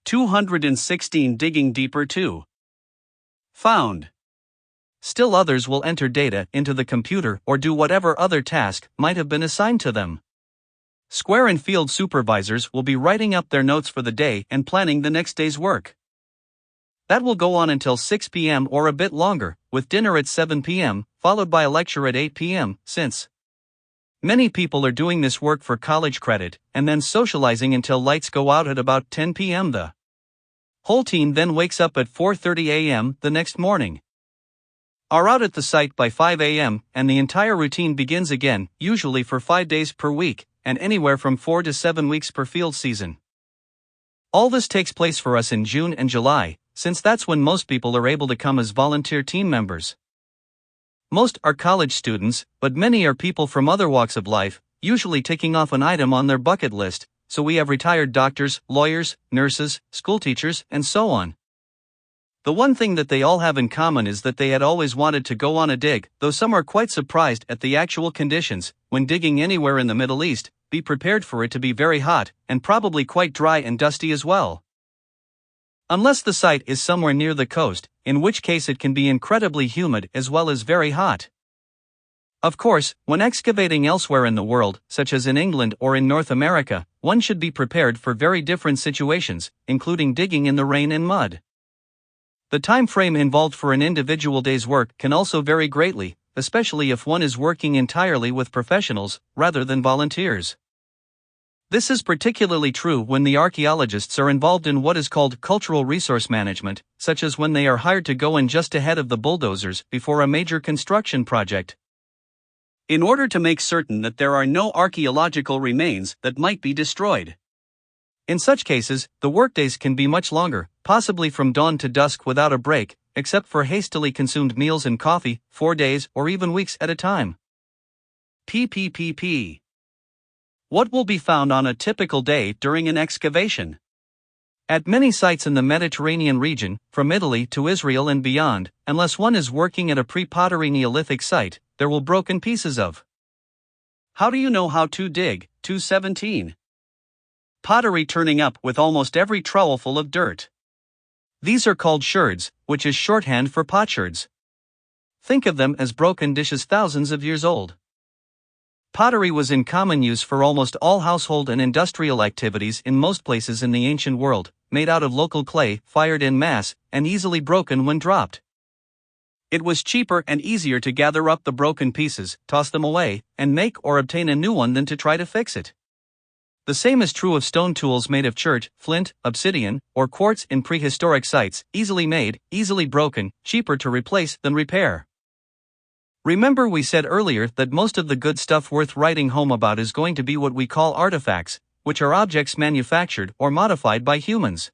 [SPEAKER 1] 216 digging deeper too found. Still others will enter data into the computer or do whatever other task might have been assigned to them. Square and field supervisors will be writing up their notes for the day and planning the next day's work. That will go on until 6 p.m. or a bit longer, with dinner at 7 p.m., followed by a lecture at 8 p.m., since many people are doing this work for college credit, and then socializing until lights go out at about 10 p.m. The whole team then wakes up at 4:30 a.m. the next morning, are out at the site by 5 a.m., and the entire routine begins again, usually for 5 days per week, and anywhere from 4 to 7 weeks per field season. All this takes place for us in June and July, since that's when most people are able to come as volunteer team members. Most are college students, but many are people from other walks of life, usually ticking off an item on their bucket list, so we have retired doctors, lawyers, nurses, schoolteachers, and so on. The one thing that they all have in common is that they had always wanted to go on a dig, though some are quite surprised at the actual conditions. When digging anywhere in the Middle East, be prepared for it to be very hot, and probably quite dry and dusty as well. Unless the site is somewhere near the coast, in which case it can be incredibly humid as well as very hot. Of course, when excavating elsewhere in the world, such as in England or in North America, one should be prepared for very different situations, including digging in the rain and mud. The time frame involved for an individual day's work can also vary greatly, especially if one is working entirely with professionals, rather than volunteers. This is particularly true when the archaeologists are involved in what is called cultural resource management, such as when they are hired to go in just ahead of the bulldozers before a major construction project. In order to make certain that there are no archaeological remains that might be destroyed. In such cases, the workdays can be much longer, possibly from dawn to dusk without a break, except for hastily consumed meals and coffee, 4 days or even weeks at a time. PPPP. What will be found on a typical day during an excavation? At many sites in the Mediterranean region, from Italy to Israel and beyond, unless one is working at a pre-pottery Neolithic site, there will broken pieces of. How do you know how to dig? 217. Pottery turning up with almost every trowel full of dirt. These are called sherds, which is shorthand for potsherds. Think of them as broken dishes thousands of years old. Pottery was in common use for almost all household and industrial activities in most places in the ancient world, made out of local clay, fired en masse, and easily broken when dropped. It was cheaper and easier to gather up the broken pieces, toss them away, and make or obtain a new one than to try to fix it. The same is true of stone tools made of chert, flint, obsidian, or quartz in prehistoric sites, easily made, easily broken, cheaper to replace than repair. Remember we said earlier that most of the good stuff worth writing home about is going to be what we call artifacts, which are objects manufactured or modified by humans.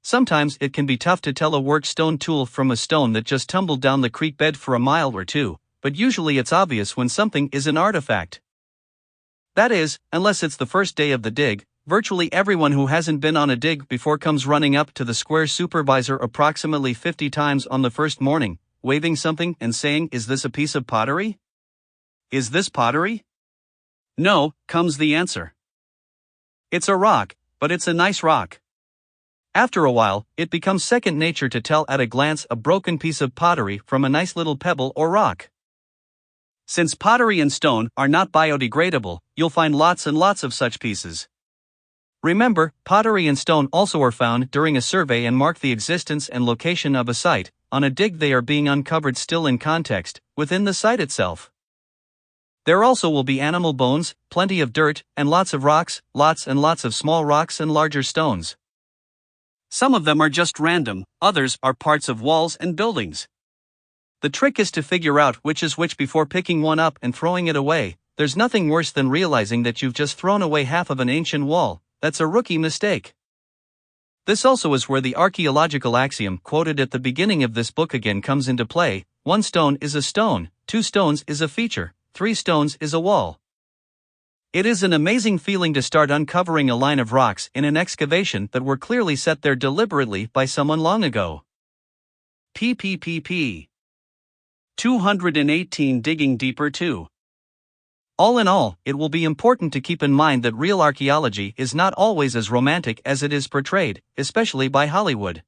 [SPEAKER 1] Sometimes it can be tough to tell a worked stone tool from a stone that just tumbled down the creek bed for a mile or two, but usually it's obvious when something is an artifact. That is, unless it's the first day of the dig. Virtually everyone who hasn't been on a dig before comes running up to the square supervisor approximately 50 times on the first morning, waving something and saying, "Is this a piece of pottery? Is this pottery?" "No," comes the answer. "It's a rock, but it's a nice rock." After a while, it becomes second nature to tell at a glance a broken piece of pottery from a nice little pebble or rock. Since pottery and stone are not biodegradable, you'll find lots and lots of such pieces. Remember, pottery and stone also are found during a survey and mark the existence and location of a site. On a dig they are being uncovered still in context, within the site itself. There also will be animal bones, plenty of dirt, and lots of rocks, lots and lots of small rocks and larger stones. Some of them are just random, others are parts of walls and buildings. The trick is to figure out which is which before picking one up and throwing it away. There's nothing worse than realizing that you've just thrown away half of an ancient wall. That's a rookie mistake. This also is where the archaeological axiom quoted at the beginning of this book again comes into play. 1 stone is a stone, 2 stones is a feature, 3 stones is a wall. It is an amazing feeling to start uncovering a line of rocks in an excavation that were clearly set there deliberately by someone long ago. PPPP. 218 Digging Deeper too. All in all, it will be important to keep in mind that real archaeology is not always as romantic as it is portrayed, especially by Hollywood.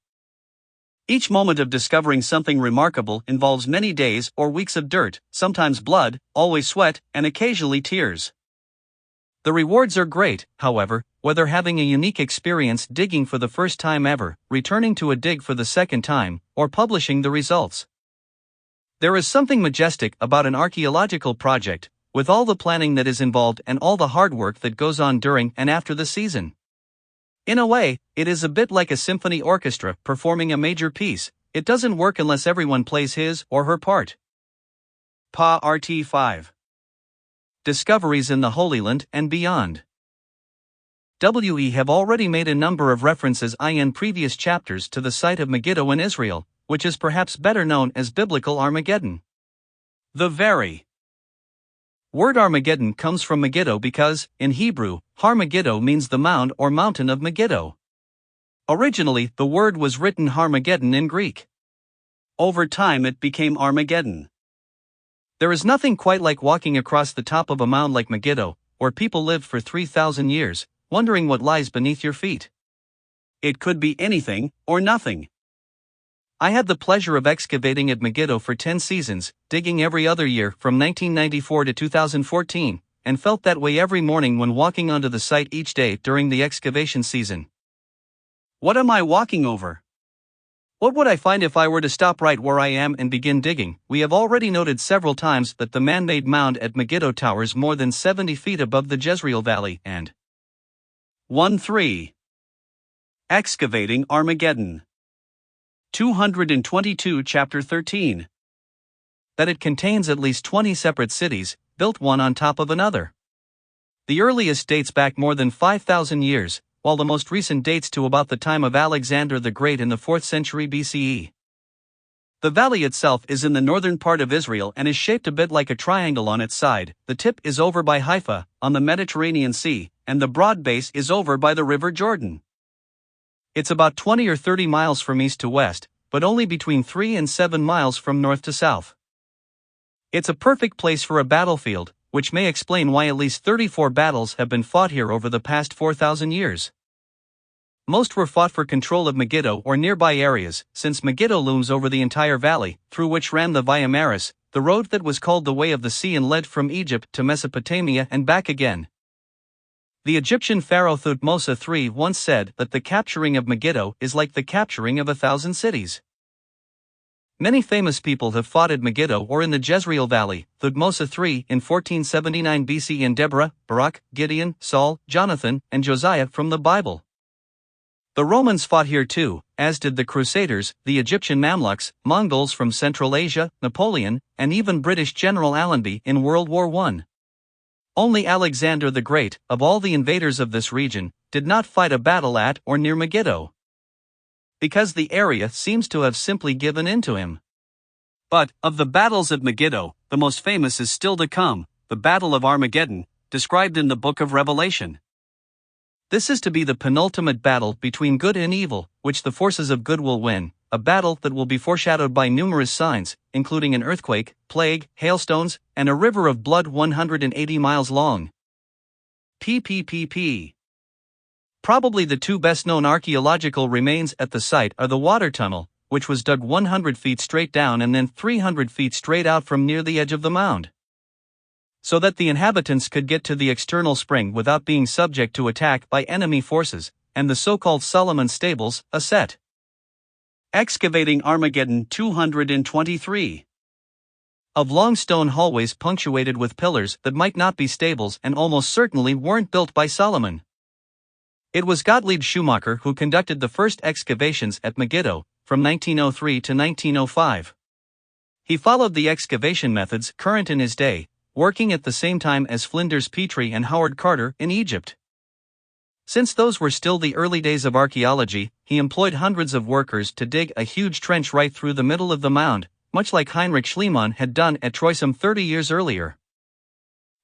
[SPEAKER 1] Each moment of discovering something remarkable involves many days or weeks of dirt, sometimes blood, always sweat, and occasionally tears. The rewards are great, however, whether having a unique experience digging for the first time ever, returning to a dig for the second time, or publishing the results. There is something majestic about an archaeological project, with all the planning that is involved and all the hard work that goes on during and after the season. In a way, it is a bit like a symphony orchestra performing a major piece. It doesn't work unless everyone plays his or her part. PA RT 5. Discoveries in the Holy Land and beyond. We have already made a number of references in previous chapters to the site of Megiddo in Israel, which is perhaps better known as Biblical Armageddon. The very Word Armageddon comes from Megiddo because, in Hebrew, Har Megiddo means the mound or mountain of Megiddo. Originally, the word was written Harmageddon in Greek. Over time it became Armageddon. There is nothing quite like walking across the top of a mound like Megiddo, where people lived for 3,000 years, wondering what lies beneath your feet. It could be anything, or nothing. I had the pleasure of excavating at Megiddo for 10 seasons, digging every other year from 1994 to 2014, and felt that way every morning when walking onto the site each day during the excavation season. What am I walking over? What would I find if I were to stop right where I am and begin digging? We have already noted several times that the man-made mound at Megiddo towers more than 70 feet above the Jezreel Valley and 1-3. Excavating Armageddon. 222 Chapter 13. That it contains at least 20 separate cities, built one on top of another. The earliest dates back more than 5,000 years, while the most recent dates to about the time of Alexander the Great in the 4th century BCE. The valley itself is in the northern part of Israel and is shaped a bit like a triangle on its side. The tip is over by Haifa, on the Mediterranean Sea, and the broad base is over by the River Jordan. It's about 20 or 30 miles from east to west, but only between 3 and 7 miles from north to south. It's a perfect place for a battlefield, which may explain why at least 34 battles have been fought here over the past 4,000 years. Most were fought for control of Megiddo or nearby areas, since Megiddo looms over the entire valley, through which ran the Via Maris, the road that was called the Way of the Sea and led from Egypt to Mesopotamia and back again. The Egyptian pharaoh Thutmose III once said that the capturing of Megiddo is like the capturing of 1,000 cities. Many famous people have fought at Megiddo or in the Jezreel Valley. Thutmose III in 1479 BC and Deborah, Barak, Gideon, Saul, Jonathan, and Josiah from the Bible. The Romans fought here too, as did the Crusaders, the Egyptian Mamluks, Mongols from Central Asia, Napoleon, and even British General Allenby in World War I. Only Alexander the Great, of all the invaders of this region, did not fight a battle at or near Megiddo, because the area seems to have simply given in to him. But, of the battles at Megiddo, the most famous is still to come, the Battle of Armageddon, described in the Book of Revelation. This is to be the penultimate battle between good and evil, which the forces of good will win, a battle that will be foreshadowed by numerous signs, including an earthquake, plague, hailstones, and a river of blood 180 miles long. PPPP. Probably the two best-known archaeological remains at the site are the water tunnel, which was dug 100 feet straight down and then 300 feet straight out from near the edge of the mound, so that the inhabitants could get to the external spring without being subject to attack by enemy forces, and the so-called Solomon's Stables, a set. Excavating Armageddon 223. Of long stone hallways punctuated with pillars that might not be stables and almost certainly weren't built by Solomon. It was Gottlieb Schumacher who conducted the first excavations at Megiddo, from 1903 to 1905. He followed the excavation methods current in his day, working at the same time as Flinders, Petri, and Howard Carter in Egypt. Since those were still the early days of archaeology, he employed hundreds of workers to dig a huge trench right through the middle of the mound, much like Heinrich Schliemann had done at Troy some 30 years earlier.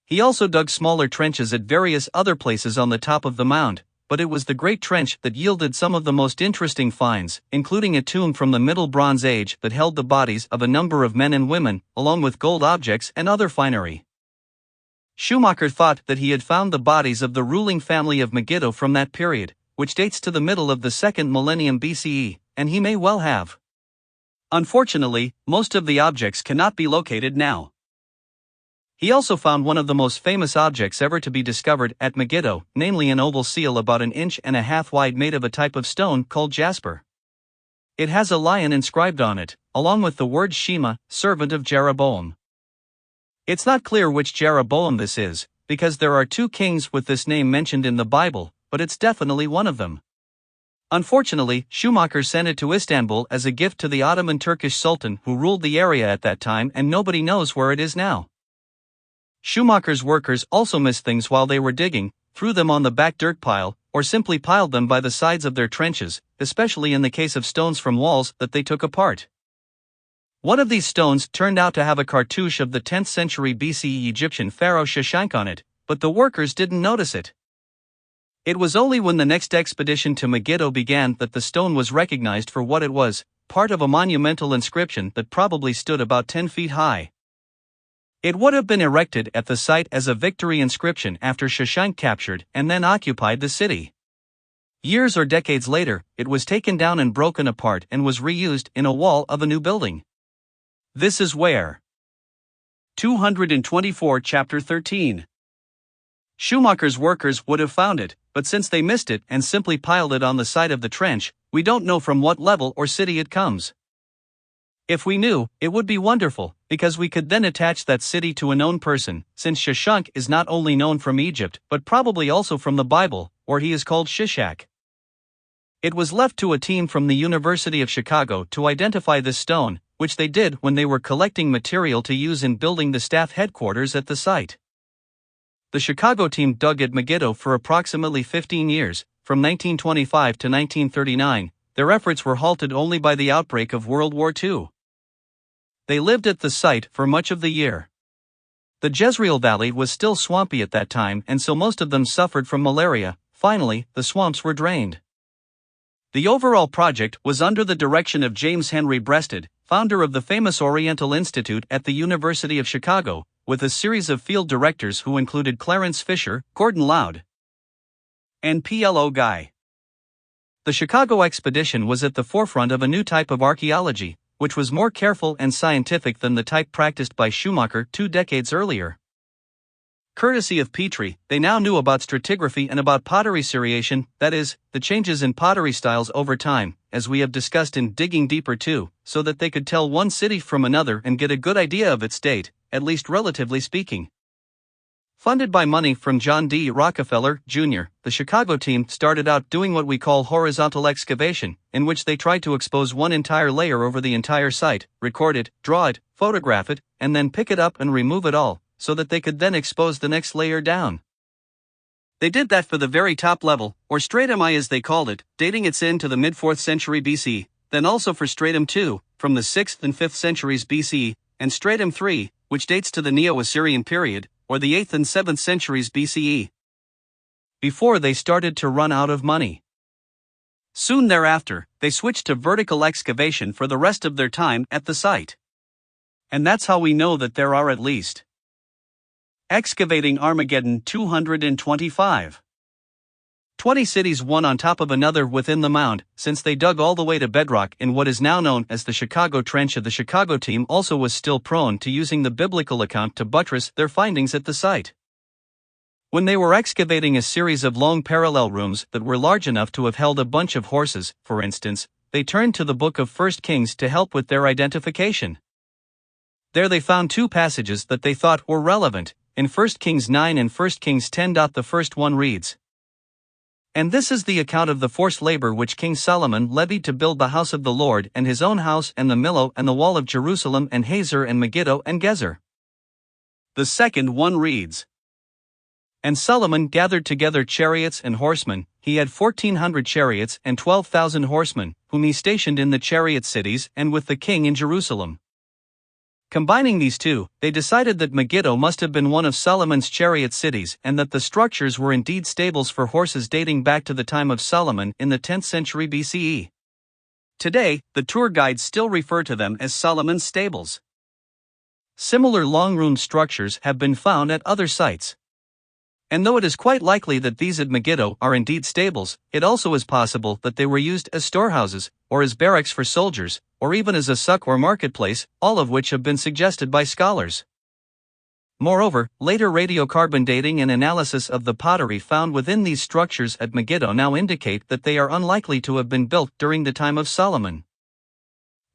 [SPEAKER 1] He also dug smaller trenches at various other places on the top of the mound, but it was the Great Trench that yielded some of the most interesting finds, including a tomb from the Middle Bronze Age that held the bodies of a number of men and women, along with gold objects and other finery. Schumacher thought that he had found the bodies of the ruling family of Megiddo from that period, which dates to the middle of the 2nd millennium BCE, and he may well have. Unfortunately, most of the objects cannot be located now. He also found one of the most famous objects ever to be discovered at Megiddo, namely an oval seal about 1.5 inches wide made of a type of stone called jasper. It has a lion inscribed on it, along with the word Shema, servant of Jeroboam. It's not clear which Jeroboam this is, because there are 2 kings with this name mentioned in the Bible, but it's definitely one of them. Unfortunately, Schumacher sent it to Istanbul as a gift to the Ottoman Turkish Sultan who ruled the area at that time, and nobody knows where it is now. Schumacher's workers also missed things while they were digging, threw them on the back dirt pile, or simply piled them by the sides of their trenches, especially in the case of stones from walls that they took apart. One of these stones turned out to have a cartouche of the 10th century BCE Egyptian pharaoh Shoshank on it, but the workers didn't notice it. It was only when the next expedition to Megiddo began that the stone was recognized for what it was, part of a monumental inscription that probably stood about 10 feet high. It would have been erected at the site as a victory inscription after Shoshank captured and then occupied the city. Years or decades later, it was taken down and broken apart and was reused in a wall of a new building. This is where 224 Chapter 13. Schumacher's workers would have found it, but since they missed it and simply piled it on the side of the trench, we don't know from what level or city it comes. If we knew, it would be wonderful, because we could then attach that city to a known person, since Shoshank is not only known from Egypt but probably also from the Bible, where he is called Shishak. It was left to a team from the University of Chicago to identify this stone, which they did when they were collecting material to use in building the staff headquarters at the site. The Chicago team dug at Megiddo for approximately 15 years, from 1925 to 1939. Their efforts were halted only by the outbreak of World War II. They lived at the site for much of the year. The Jezreel Valley was still swampy at that time, and so most of them suffered from malaria. Finally, the swamps were drained. The overall project was under the direction of James Henry Breasted, founder of the famous Oriental Institute at the University of Chicago, with a series of field directors who included Clarence Fisher, Gordon Loud, and P.L.O. Guy. The Chicago expedition was at the forefront of a new type of archaeology, which was more careful and scientific than the type practiced by Schumacher 2 decades earlier. Courtesy of Petri, they now knew about stratigraphy and about pottery seriation, that is, the changes in pottery styles over time, as we have discussed in Digging Deeper 2, so that they could tell one city from another and get a good idea of its state, at least relatively speaking. Funded by money from John D. Rockefeller, Jr., the Chicago team started out doing what we call horizontal excavation, in which they tried to expose one entire layer over the entire site, record it, draw it, photograph it, and then pick it up and remove it all, so that they could then expose the next layer down. They did that for the very top level, or stratum I as they called it, dating its end to the mid-4th century BC, then also for stratum 2, from the 6th and 5th centuries BCE, and stratum 3, which dates to the Neo-Assyrian period, or the 8th and 7th centuries BCE. Before they started to run out of money. Soon thereafter, they switched to vertical excavation for the rest of their time at the site. And that's how we know that there are at least Excavating Armageddon 225. 20 cities one on top of another within the mound, since they dug all the way to bedrock in what is now known as the Chicago Trench. The Chicago team also was still prone to using the biblical account to buttress their findings at the site. When they were excavating a series of long parallel rooms that were large enough to have held a bunch of horses, for instance, they turned to the book of 1 Kings to help with their identification. There they found 2 passages that they thought were relevant, in 1 Kings 9 and 1 Kings 10. The first one reads, "And this is the account of the forced labor which King Solomon levied to build the house of the Lord and his own house and the Millo and the wall of Jerusalem and Hazor and Megiddo and Gezer." The second one reads, "And Solomon gathered together chariots and horsemen, he had 1,400 chariots and 12,000 horsemen, whom he stationed in the chariot cities and with the king in Jerusalem." Combining these two, they decided that Megiddo must have been one of Solomon's chariot cities and that the structures were indeed stables for horses dating back to the time of Solomon in the 10th century BCE. Today, the tour guides still refer to them as Solomon's stables. Similar long-room structures have been found at other sites. And though it is quite likely that these at Megiddo are indeed stables, it also is possible that they were used as storehouses, or as barracks for soldiers, or even as a suck or marketplace, all of which have been suggested by scholars. Moreover, later radiocarbon dating and analysis of the pottery found within these structures at Megiddo now indicate that they are unlikely to have been built during the time of Solomon.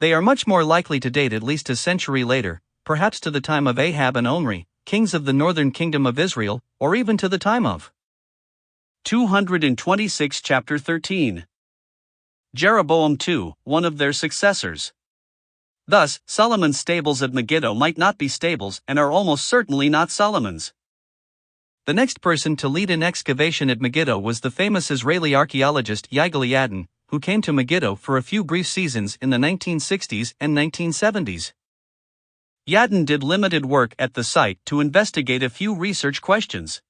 [SPEAKER 1] They are much more likely to date at least a century later, perhaps to the time of Ahab and Omri, kings of the northern kingdom of Israel, or even to the time of 226 Chapter 13. Jeroboam II, one of their successors. Thus, Solomon's stables at Megiddo might not be stables and are almost certainly not Solomon's. The next person to lead an excavation at Megiddo was the famous Israeli archaeologist Yigal Yadin, who came to Megiddo for a few brief seasons in the 1960s and 1970s. Yadin did limited work at the site to investigate a few research questions.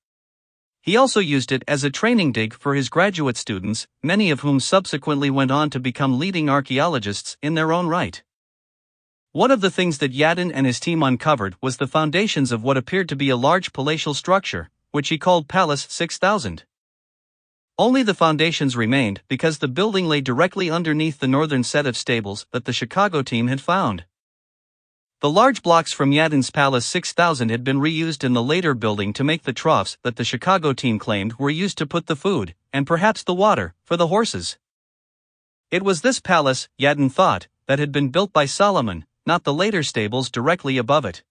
[SPEAKER 1] He also used it as a training dig for his graduate students, many of whom subsequently went on to become leading archaeologists in their own right. One of the things that Yadin and his team uncovered was the foundations of what appeared to be a large palatial structure, which he called Palace 6000. Only the foundations remained because the building lay directly underneath the northern set of stables that the Chicago team had found. The large blocks from Yadin's Palace 6000 had been reused in the later building to make the troughs that the Chicago team claimed were used to put the food, and perhaps the water, for the horses. It was this palace, Yadin thought, that had been built by Solomon, not the later stables directly above it.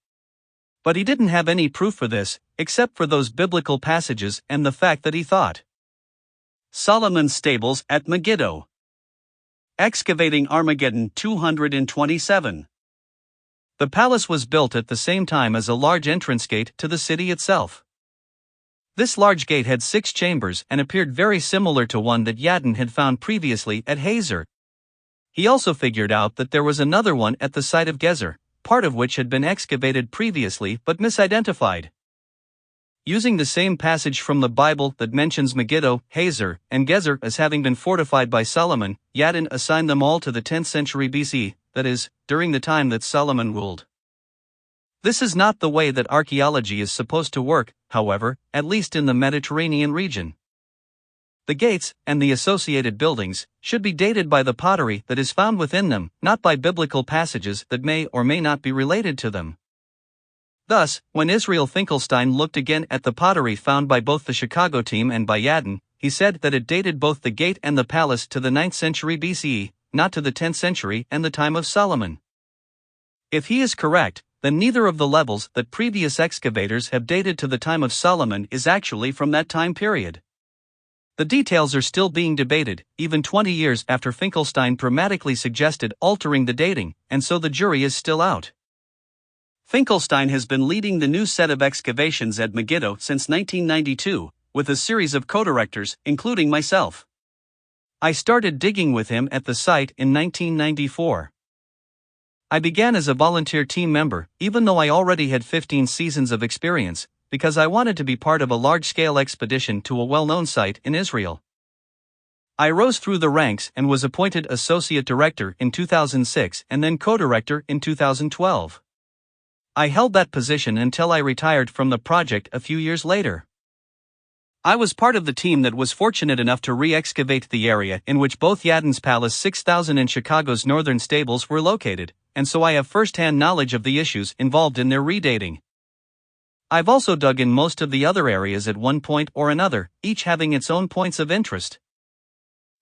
[SPEAKER 1] But he didn't have any proof for this, except for those biblical passages and the fact that he thought. Solomon's stables at Megiddo. Excavating Armageddon 227. The palace was built at the same time as a large entrance gate to the city itself. This large gate had 6 chambers and appeared very similar to one that Yadin had found previously at Hazor. He also figured out that there was another one at the site of Gezer, part of which had been excavated previously but misidentified. Using the same passage from the Bible that mentions Megiddo, Hazor, and Gezer as having been fortified by Solomon, Yadin assigned them all to the 10th century BC, that is, during the time that Solomon ruled. This is not the way that archaeology is supposed to work, however, at least in the Mediterranean region. The gates, and the associated buildings, should be dated by the pottery that is found within them, not by biblical passages that may or may not be related to them. Thus, when Israel Finkelstein looked again at the pottery found by both the Chicago team and by Yadin, he said that it dated both the gate and the palace to the 9th century BCE, not to the 10th century and the time of Solomon. If he is correct, then neither of the levels that previous excavators have dated to the time of Solomon is actually from that time period. The details are still being debated, even 20 years after Finkelstein dramatically suggested altering the dating, and so the jury is still out. Finkelstein has been leading the new set of excavations at Megiddo since 1992, with a series of co-directors, including myself. I started digging with him at the site in 1994. I began as a volunteer team member, even though I already had 15 seasons of experience, because I wanted to be part of a large-scale expedition to a well-known site in Israel. I rose through the ranks and was appointed associate director in 2006 and then co-director in 2012. I held that position until I retired from the project a few years later. I was part of the team that was fortunate enough to re-excavate the area in which both Yadin's Palace 6000 and Chicago's northern stables were located, and so I have first-hand knowledge of the issues involved in their redating. I've also dug in most of the other areas at one point or another, each having its own points of interest.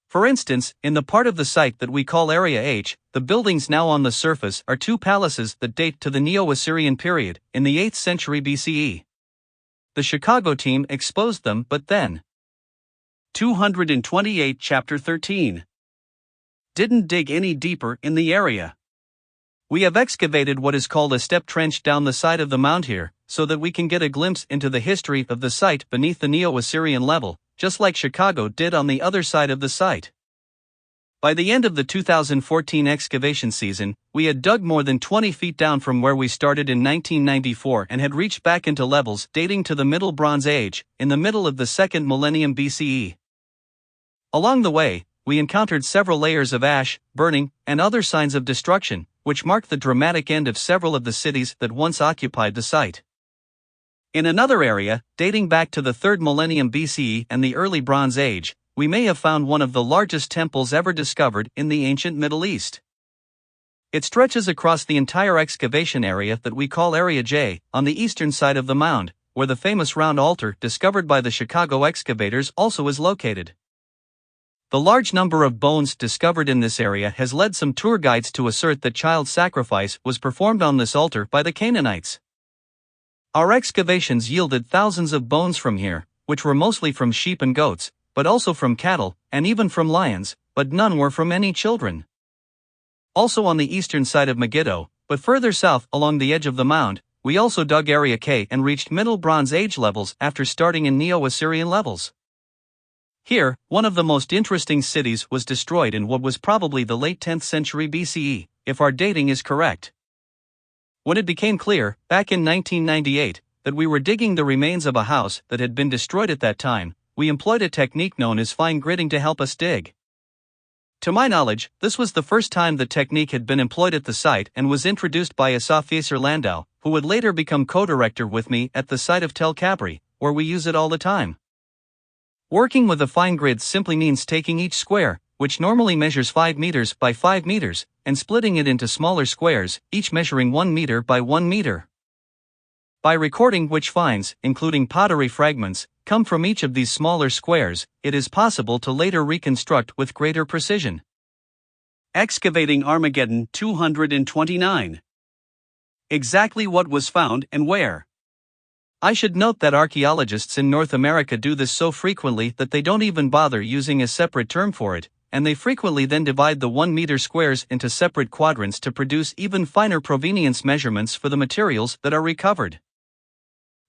[SPEAKER 1] For instance, in the part of the site that we call Area H, the buildings now on the surface are 2 palaces that date to the Neo-Assyrian period, in the 8th century BCE. The Chicago team exposed them, but then 228 Chapter 13. Didn't dig any deeper in the area. We have excavated what is called a step trench down the side of the mound here, so that we can get a glimpse into the history of the site beneath the Neo-Assyrian level, just like Chicago did on the other side of the site. By the end of the 2014 excavation season, we had dug more than 20 feet down from where we started in 1994 and had reached back into levels dating to the Middle Bronze Age, in the middle of the 2nd millennium BCE. Along the way, we encountered several layers of ash, burning, and other signs of destruction, which marked the dramatic end of several of the cities that once occupied the site. In another area, dating back to the 3rd millennium BCE and the early Bronze Age, we may have found one of the largest temples ever discovered in the ancient Middle East. It stretches across the entire excavation area that we call Area J, on the eastern side of the mound, where the famous round altar discovered by the Chicago excavators also is located. The large number of bones discovered in this area has led some tour guides to assert that child sacrifice was performed on this altar by the Canaanites. Our excavations yielded thousands of bones from here, which were mostly from sheep and goats, but also from cattle, and even from lions, but none were from any children. Also on the eastern side of Megiddo, but further south along the edge of the mound, we also dug Area K and reached Middle Bronze Age levels after starting in Neo-Assyrian levels. Here, one of the most interesting cities was destroyed in what was probably the late 10th century BCE, if our dating is correct. When it became clear, back in 1998, that we were digging the remains of a house that had been destroyed at that time, we employed a technique known as fine gritting to help us dig. To my knowledge, this was the first time the technique had been employed at the site and was introduced by Assafieser Landau, who would later become co-director with me at the site of Tel Kabri, where we use it all the time. Working with a fine grid simply means taking each square, which normally measures 5 meters by 5 meters, and splitting it into smaller squares, each measuring 1 meter by 1 meter. By recording which finds, including pottery fragments, come from each of these smaller squares, it is possible to later reconstruct with greater precision. Excavating Armageddon 229. Exactly what was found and where. I should note that archaeologists in North America do this so frequently that they don't even bother using a separate term for it, and they frequently then divide the 1 meter squares into separate quadrants to produce even finer provenience measurements for the materials that are recovered.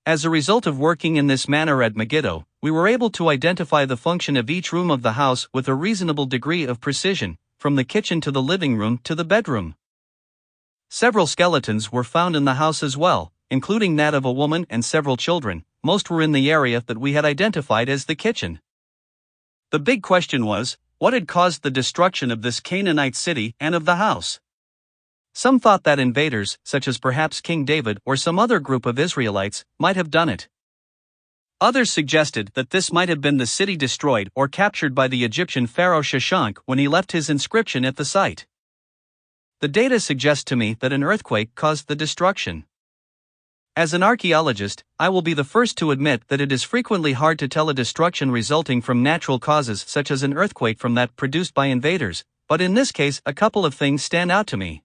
[SPEAKER 1] As a result of working in this manner at Megiddo, we were able to identify the function of each room of the house with a reasonable degree of precision, from the kitchen to the living room to the bedroom. Several skeletons were found in the house as well, including that of a woman and several children. Most were in the area that we had identified as the kitchen. The big question was, what had caused the destruction of this Canaanite city and of the house? Some thought that invaders, such as perhaps King David or some other group of Israelites, might have done it. Others suggested that this might have been the city destroyed or captured by the Egyptian pharaoh Shoshank when he left his inscription at the site. The data suggest to me that an earthquake caused the destruction. As an archaeologist, I will be the first to admit that it is frequently hard to tell a destruction resulting from natural causes such as an earthquake from that produced by invaders, but in this case a couple of things stand out to me.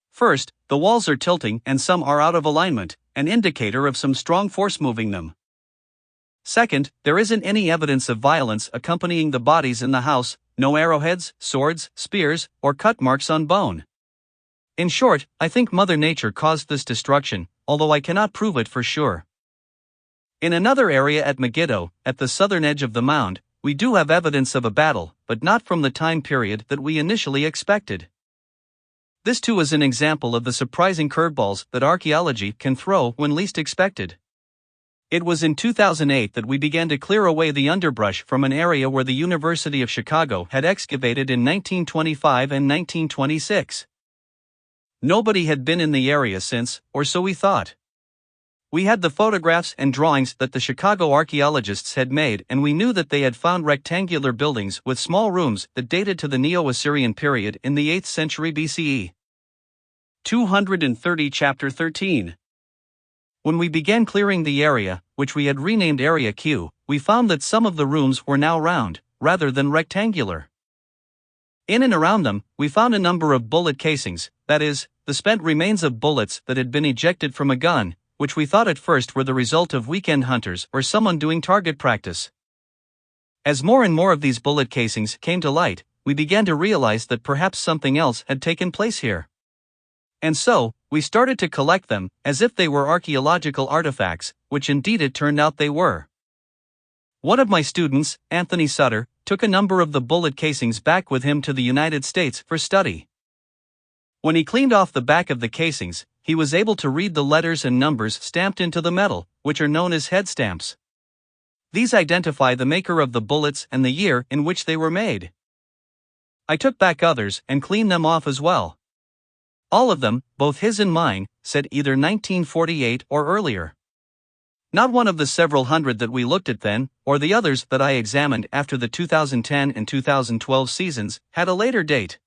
[SPEAKER 1] First, the walls are tilting and some are out of alignment, an indicator of some strong force moving them. Second, there isn't any evidence of violence accompanying the bodies in the house, no arrowheads, swords, spears, or cut marks on bone. In short, I think Mother Nature caused this destruction, although I cannot prove it for sure. In another area at Megiddo, at the southern edge of the mound, we do have evidence of a battle, but not from the time period that we initially expected. This too is an example of the surprising curveballs that archaeology can throw when least expected. It was in 2008 that we began to clear away the underbrush from an area where the University of Chicago had excavated in 1925 and 1926. Nobody had been in the area since, or so we thought. We had the photographs and drawings that the Chicago archaeologists had made, and we knew that they had found rectangular buildings with small rooms that dated to the Neo-Assyrian period in the 8th century BCE. 230 Chapter 13. When we began clearing the area, which we had renamed Area Q, we found that some of the rooms were now round, rather than rectangular. In and around them, we found a number of bullet casings, that is, the spent remains of bullets that had been ejected from a gun, which we thought at first were the result of weekend hunters or someone doing target practice. As more and more of these bullet casings came to light, we began to realize that perhaps something else had taken place here. And so, we started to collect them, as if they were archaeological artifacts, which indeed it turned out they were. One of my students, Anthony Sutter, took a number of the bullet casings back with him to the United States for study. When he cleaned off the back of the casings, he was able to read the letters and numbers stamped into the metal, which are known as head stamps. These identify the maker of the bullets and the year in which they were made. I took back others and cleaned them off as well. All of them, both his and mine, said either 1948 or earlier. Not one of the several hundred that we looked at then, or the others that I examined after the 2010 and 2012 seasons, had a later date.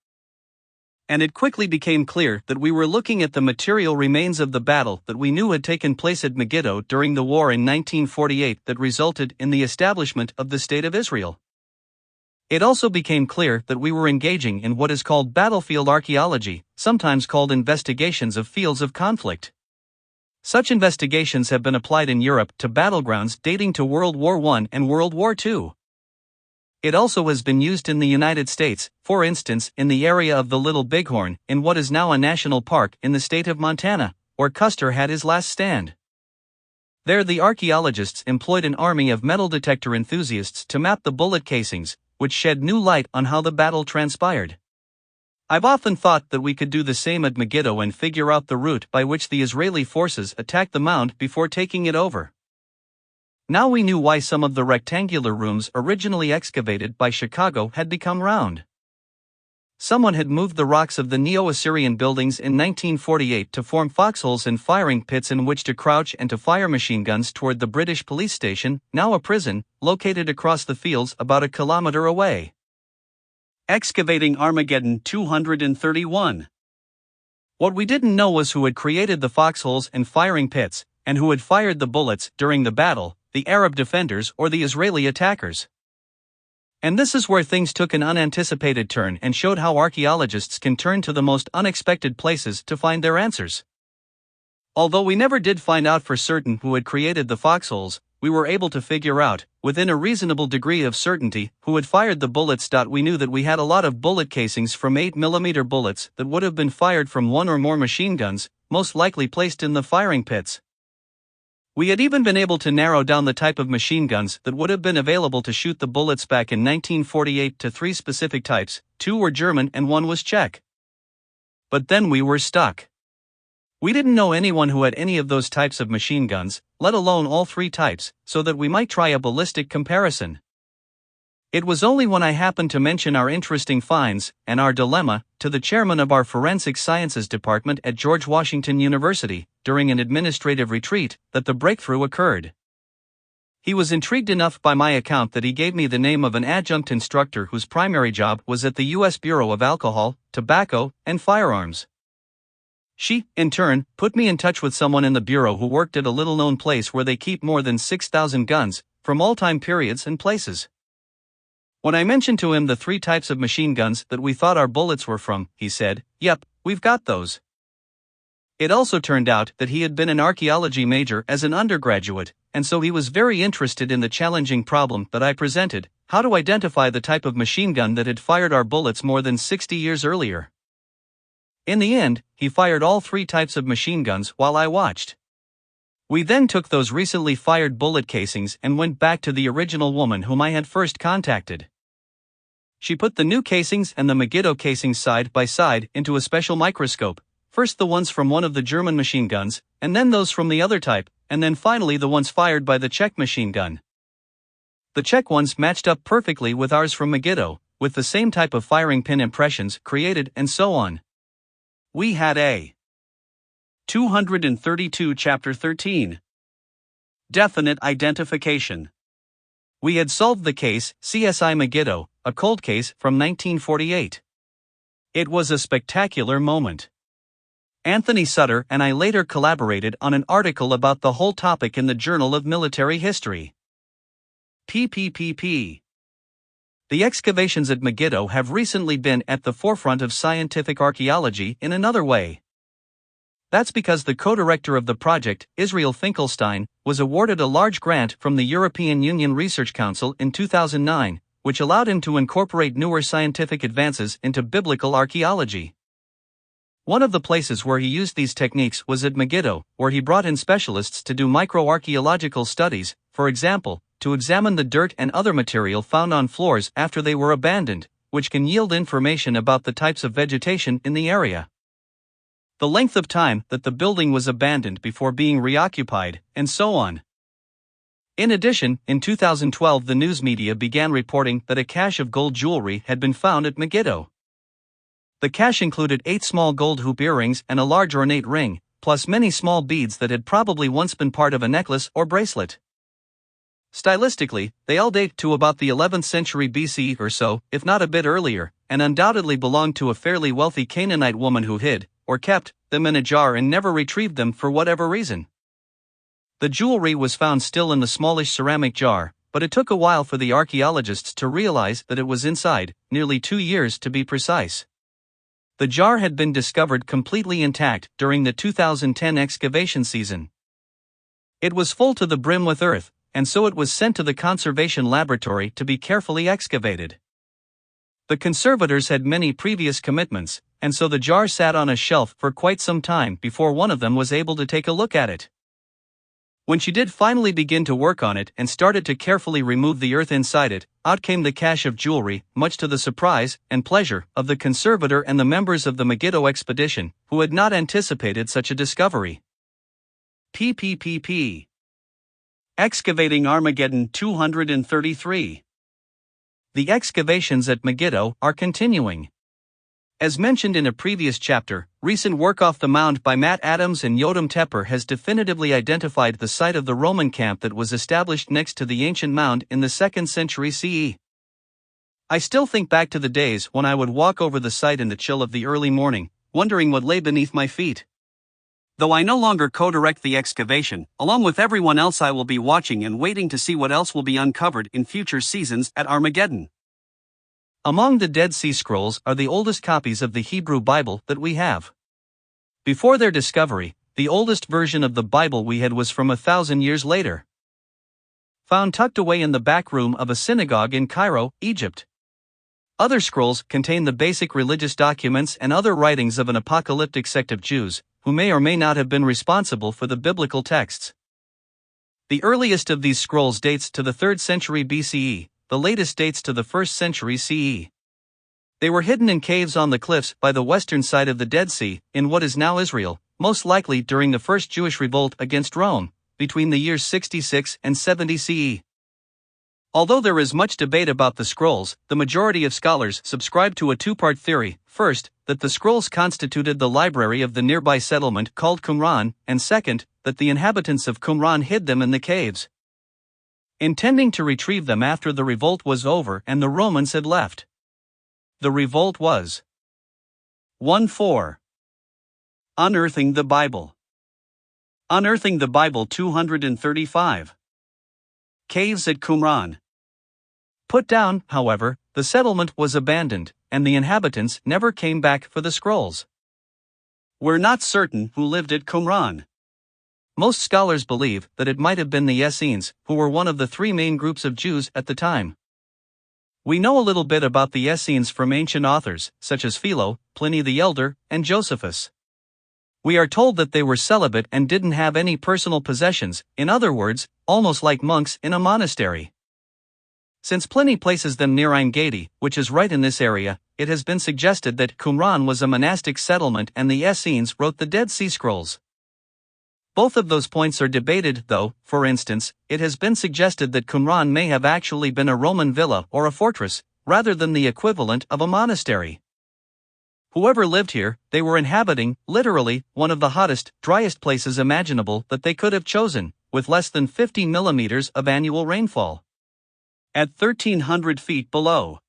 [SPEAKER 1] And it quickly became clear that we were looking at the material remains of the battle that we knew had taken place at Megiddo during the war in 1948 that resulted in the establishment of the State of Israel. It also became clear that we were engaging in what is called battlefield archaeology, sometimes called investigations of fields of conflict. Such investigations have been applied in Europe to battlegrounds dating to World War I and World War II. It also has been used in the United States, for instance in the area of the Little Bighorn, in what is now a national park in the state of Montana, where Custer had his last stand. There the archaeologists employed an army of metal detector enthusiasts to map the bullet casings, which shed new light on how the battle transpired. I've often thought that we could do the same at Megiddo and figure out the route by which the Israeli forces attacked the mound before taking it over. Now we knew why some of the rectangular rooms originally excavated by Chicago had become round. Someone had moved the rocks of the Neo-Assyrian buildings in 1948 to form foxholes and firing pits in which to crouch and to fire machine guns toward the British police station, now a prison, located across the fields about a kilometer away. Excavating Armageddon 231. What we didn't know was who had created the foxholes and firing pits, and who had fired the bullets during the battle, the Arab defenders or the Israeli attackers. And this is where things took an unanticipated turn and showed how archaeologists can turn to the most unexpected places to find their answers. Although we never did find out for certain who had created the foxholes, we were able to figure out, within a reasonable degree of certainty, who had fired the bullets. We knew that we had a lot of bullet casings from 8mm bullets that would have been fired from one or more machine guns, most likely placed in the firing pits. We had even been able to narrow down the type of machine guns that would have been available to shoot the bullets back in 1948 to 3 specific types, 2 were German and 1 was Czech. But then we were stuck. We didn't know anyone who had any of those types of machine guns, let alone all 3 types, so that we might try a ballistic comparison. It was only when I happened to mention our interesting finds, and our dilemma, to the chairman of our Forensic Sciences Department at George Washington University, during an administrative retreat, that the breakthrough occurred. He was intrigued enough by my account that he gave me the name of an adjunct instructor whose primary job was at the U.S. Bureau of Alcohol, Tobacco, and Firearms. She, in turn, put me in touch with someone in the Bureau who worked at a little-known place where they keep more than 6,000 guns, from all time periods and places. When I mentioned to him the 3 types of machine guns that we thought our bullets were from, he said, "Yep, we've got those." It also turned out that he had been an archaeology major as an undergraduate, and so he was very interested in the challenging problem that I presented: how to identify the type of machine gun that had fired our bullets more than 60 years earlier. In the end, he fired all 3 types of machine guns while I watched. We then took those recently fired bullet casings and went back to the original woman whom I had first contacted. She put the new casings and the Megiddo casings side by side into a special microscope, first the ones from one of the German machine guns, and then those from the other type, and then finally the ones fired by the Czech machine gun. The Czech ones matched up perfectly with ours from Megiddo, with the same type of firing pin impressions created and so on. We had a 232 Chapter 13. Definite identification. We had solved the case, CSI Megiddo, a cold case from 1948. It was a spectacular moment. Anthony Sutter and I later collaborated on an article about the whole topic in the Journal of Military History. PPPP. The excavations at Megiddo have recently been at the forefront of scientific archaeology in another way. That's because the co-director of the project, Israel Finkelstein, was awarded a large grant from the European Union Research Council in 2009, which allowed him to incorporate newer scientific advances into biblical archaeology. One of the places where he used these techniques was at Megiddo, where he brought in specialists to do microarchaeological studies, for example, to examine the dirt and other material found on floors after they were abandoned, which can yield information about the types of vegetation in the area, the length of time that the building was abandoned before being reoccupied, and so on. In addition, in 2012 the news media began reporting that a cache of gold jewelry had been found at Megiddo. The cache included 8 small gold hoop earrings and a large ornate ring, plus many small beads that had probably once been part of a necklace or bracelet. Stylistically, they all date to about the 11th century BC or so, if not a bit earlier, and undoubtedly belonged to a fairly wealthy Canaanite woman who hid, or kept, them in a jar and never retrieved them for whatever reason. The jewelry was found still in the smallish ceramic jar, but it took a while for the archaeologists to realize that it was inside, nearly 2 years to be precise. The jar had been discovered completely intact during the 2010 excavation season. It was full to the brim with earth, and so it was sent to the conservation laboratory to be carefully excavated. The conservators had many previous commitments, and so the jar sat on a shelf for quite some time before one of them was able to take a look at it. When she did finally begin to work on it and started to carefully remove the earth inside it, out came the cache of jewelry, much to the surprise and pleasure of the conservator and the members of the Megiddo expedition, who had not anticipated such a discovery. PPPP. Excavating Armageddon 233. The excavations at Megiddo are continuing. As mentioned in a previous chapter, recent work off the mound by Matt Adams and Yotam Tepper has definitively identified the site of the Roman camp that was established next to the ancient mound in the 2nd century CE. I still think back to the days when I would walk over the site in the chill of the early morning, wondering what lay beneath my feet. Though I no longer co-direct the excavation, along with everyone else I will be watching and waiting to see what else will be uncovered in future seasons at Armageddon. Among the Dead Sea Scrolls are the oldest copies of the Hebrew Bible that we have. Before their discovery, the oldest version of the Bible we had was from 1,000 years later. Found tucked away in the back room of a synagogue in Cairo, Egypt. Other scrolls contain the basic religious documents and other writings of an apocalyptic sect of Jews, who may or may not have been responsible for the biblical texts. The earliest of these scrolls dates to the 3rd century BCE. The latest dates to the 1st century CE. They were hidden in caves on the cliffs by the western side of the Dead Sea, in what is now Israel, most likely during the first Jewish revolt against Rome, between the years 66 and 70 CE. Although there is much debate about the scrolls, the majority of scholars subscribe to a two-part theory: first, that the scrolls constituted the library of the nearby settlement called Qumran, and second, that the inhabitants of Qumran hid them in the caves, intending to retrieve them after the revolt was over and the Romans had left. The revolt was 1-4. Unearthing the Bible. Unearthing the Bible 235. Caves at Qumran. Put down, however, the settlement was abandoned, and the inhabitants never came back for the scrolls. We're not certain who lived at Qumran. Most scholars believe that it might have been the Essenes, who were one of the 3 main groups of Jews at the time. We know a little bit about the Essenes from ancient authors, such as Philo, Pliny the Elder, and Josephus. We are told that they were celibate and didn't have any personal possessions, in other words, almost like monks in a monastery. Since Pliny places them near En-Gedi, which is right in this area, it has been suggested that Qumran was a monastic settlement and the Essenes wrote the Dead Sea Scrolls. Both of those points are debated, though. For instance, it has been suggested that Qumran may have actually been a Roman villa or a fortress, rather than the equivalent of a monastery. Whoever lived here, they were inhabiting, literally, one of the hottest, driest places imaginable that they could have chosen, with less than 50 millimeters of annual rainfall. At 1,300 feet below.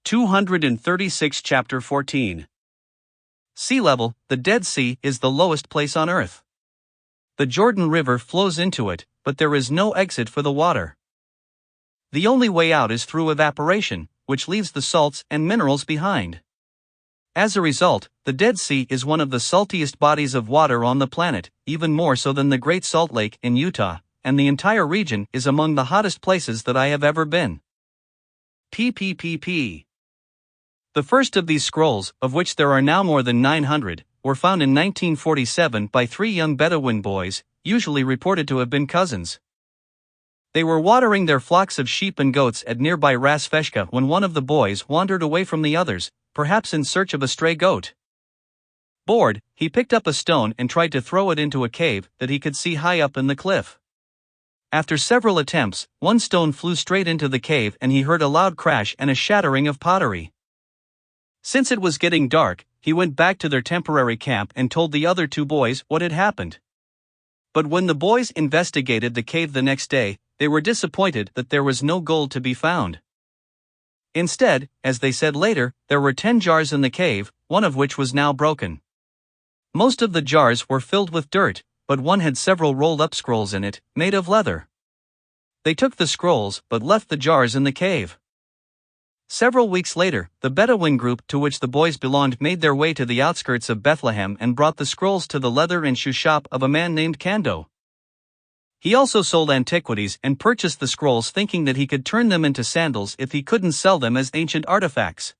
[SPEAKER 1] 236 Chapter 14. Sea level, the Dead Sea is the lowest place on Earth. The Jordan River flows into it, but there is no exit for the water. The only way out is through evaporation, which leaves the salts and minerals behind. As a result, the Dead Sea is one of the saltiest bodies of water on the planet, even more so than the Great Salt Lake in Utah, and the entire region is among the hottest places that I have ever been. PPPP. The first of these scrolls, of which there are now more than 900, were found in 1947 by 3 young Bedouin boys, usually reported to have been cousins. They were watering their flocks of sheep and goats at nearby Ras Feshka when one of the boys wandered away from the others, perhaps in search of a stray goat. Bored, he picked up a stone and tried to throw it into a cave that he could see high up in the cliff. After several attempts, one stone flew straight into the cave and he heard a loud crash and a shattering of pottery. Since it was getting dark, he went back to their temporary camp and told the other 2 boys what had happened. But when the boys investigated the cave the next day, they were disappointed that there was no gold to be found. Instead, as they said later, there were 10 jars in the cave, one of which was now broken. Most of the jars were filled with dirt, but one had several rolled-up scrolls in it, made of leather. They took the scrolls but left the jars in the cave. Several weeks later, the Bedouin group to which the boys belonged made their way to the outskirts of Bethlehem and brought the scrolls to the leather and shoe shop of a man named Kando. He also sold antiquities and purchased the scrolls thinking that he could turn them into sandals if he couldn't sell them as ancient artifacts.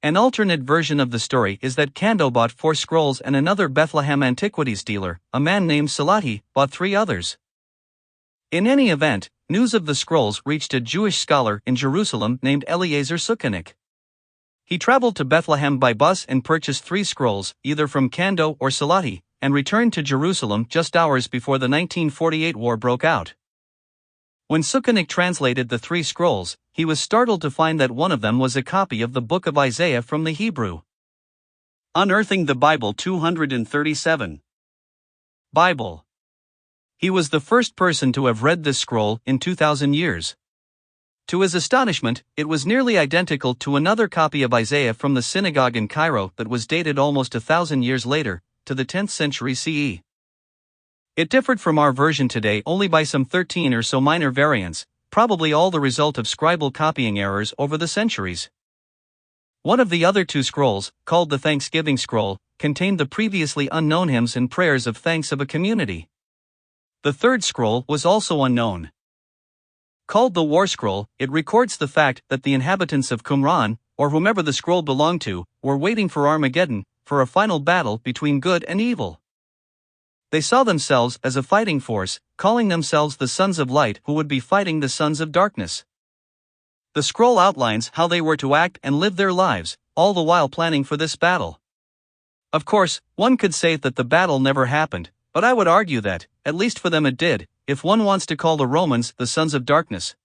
[SPEAKER 1] An alternate version of the story is that Kando bought 4 scrolls and another Bethlehem antiquities dealer, a man named Salahi, bought 3 others. In any event, news of the scrolls reached a Jewish scholar in Jerusalem named Eliezer Sukenik. He traveled to Bethlehem by bus and purchased 3 scrolls, either from Kando or Salahi, and returned to Jerusalem just hours before the 1948 war broke out. When Sukenik translated the 3 scrolls, he was startled to find that one of them was a copy of the book of Isaiah from the Hebrew. Unearthing the Bible 237. Bible. He was the first person to have read this scroll in 2,000 years. To his astonishment, it was nearly identical to another copy of Isaiah from the synagogue in Cairo that was dated almost 1,000 years later, to the 10th century CE. It differed from our version today only by some 13 or so minor variants, probably all the result of scribal copying errors over the centuries. One of the other 2 scrolls, called the Thanksgiving Scroll, contained the previously unknown hymns and prayers of thanks of a community. The 3rd scroll was also unknown. Called the War Scroll, it records the fact that the inhabitants of Qumran, or whomever the scroll belonged to, were waiting for Armageddon, for a final battle between good and evil. They saw themselves as a fighting force, calling themselves the Sons of Light who would be fighting the Sons of Darkness. The scroll outlines how they were to act and live their lives, all the while planning for this battle. Of course, one could say that the battle never happened, but I would argue that, at least for them it did, if one wants to call the Romans the Sons of Darkness.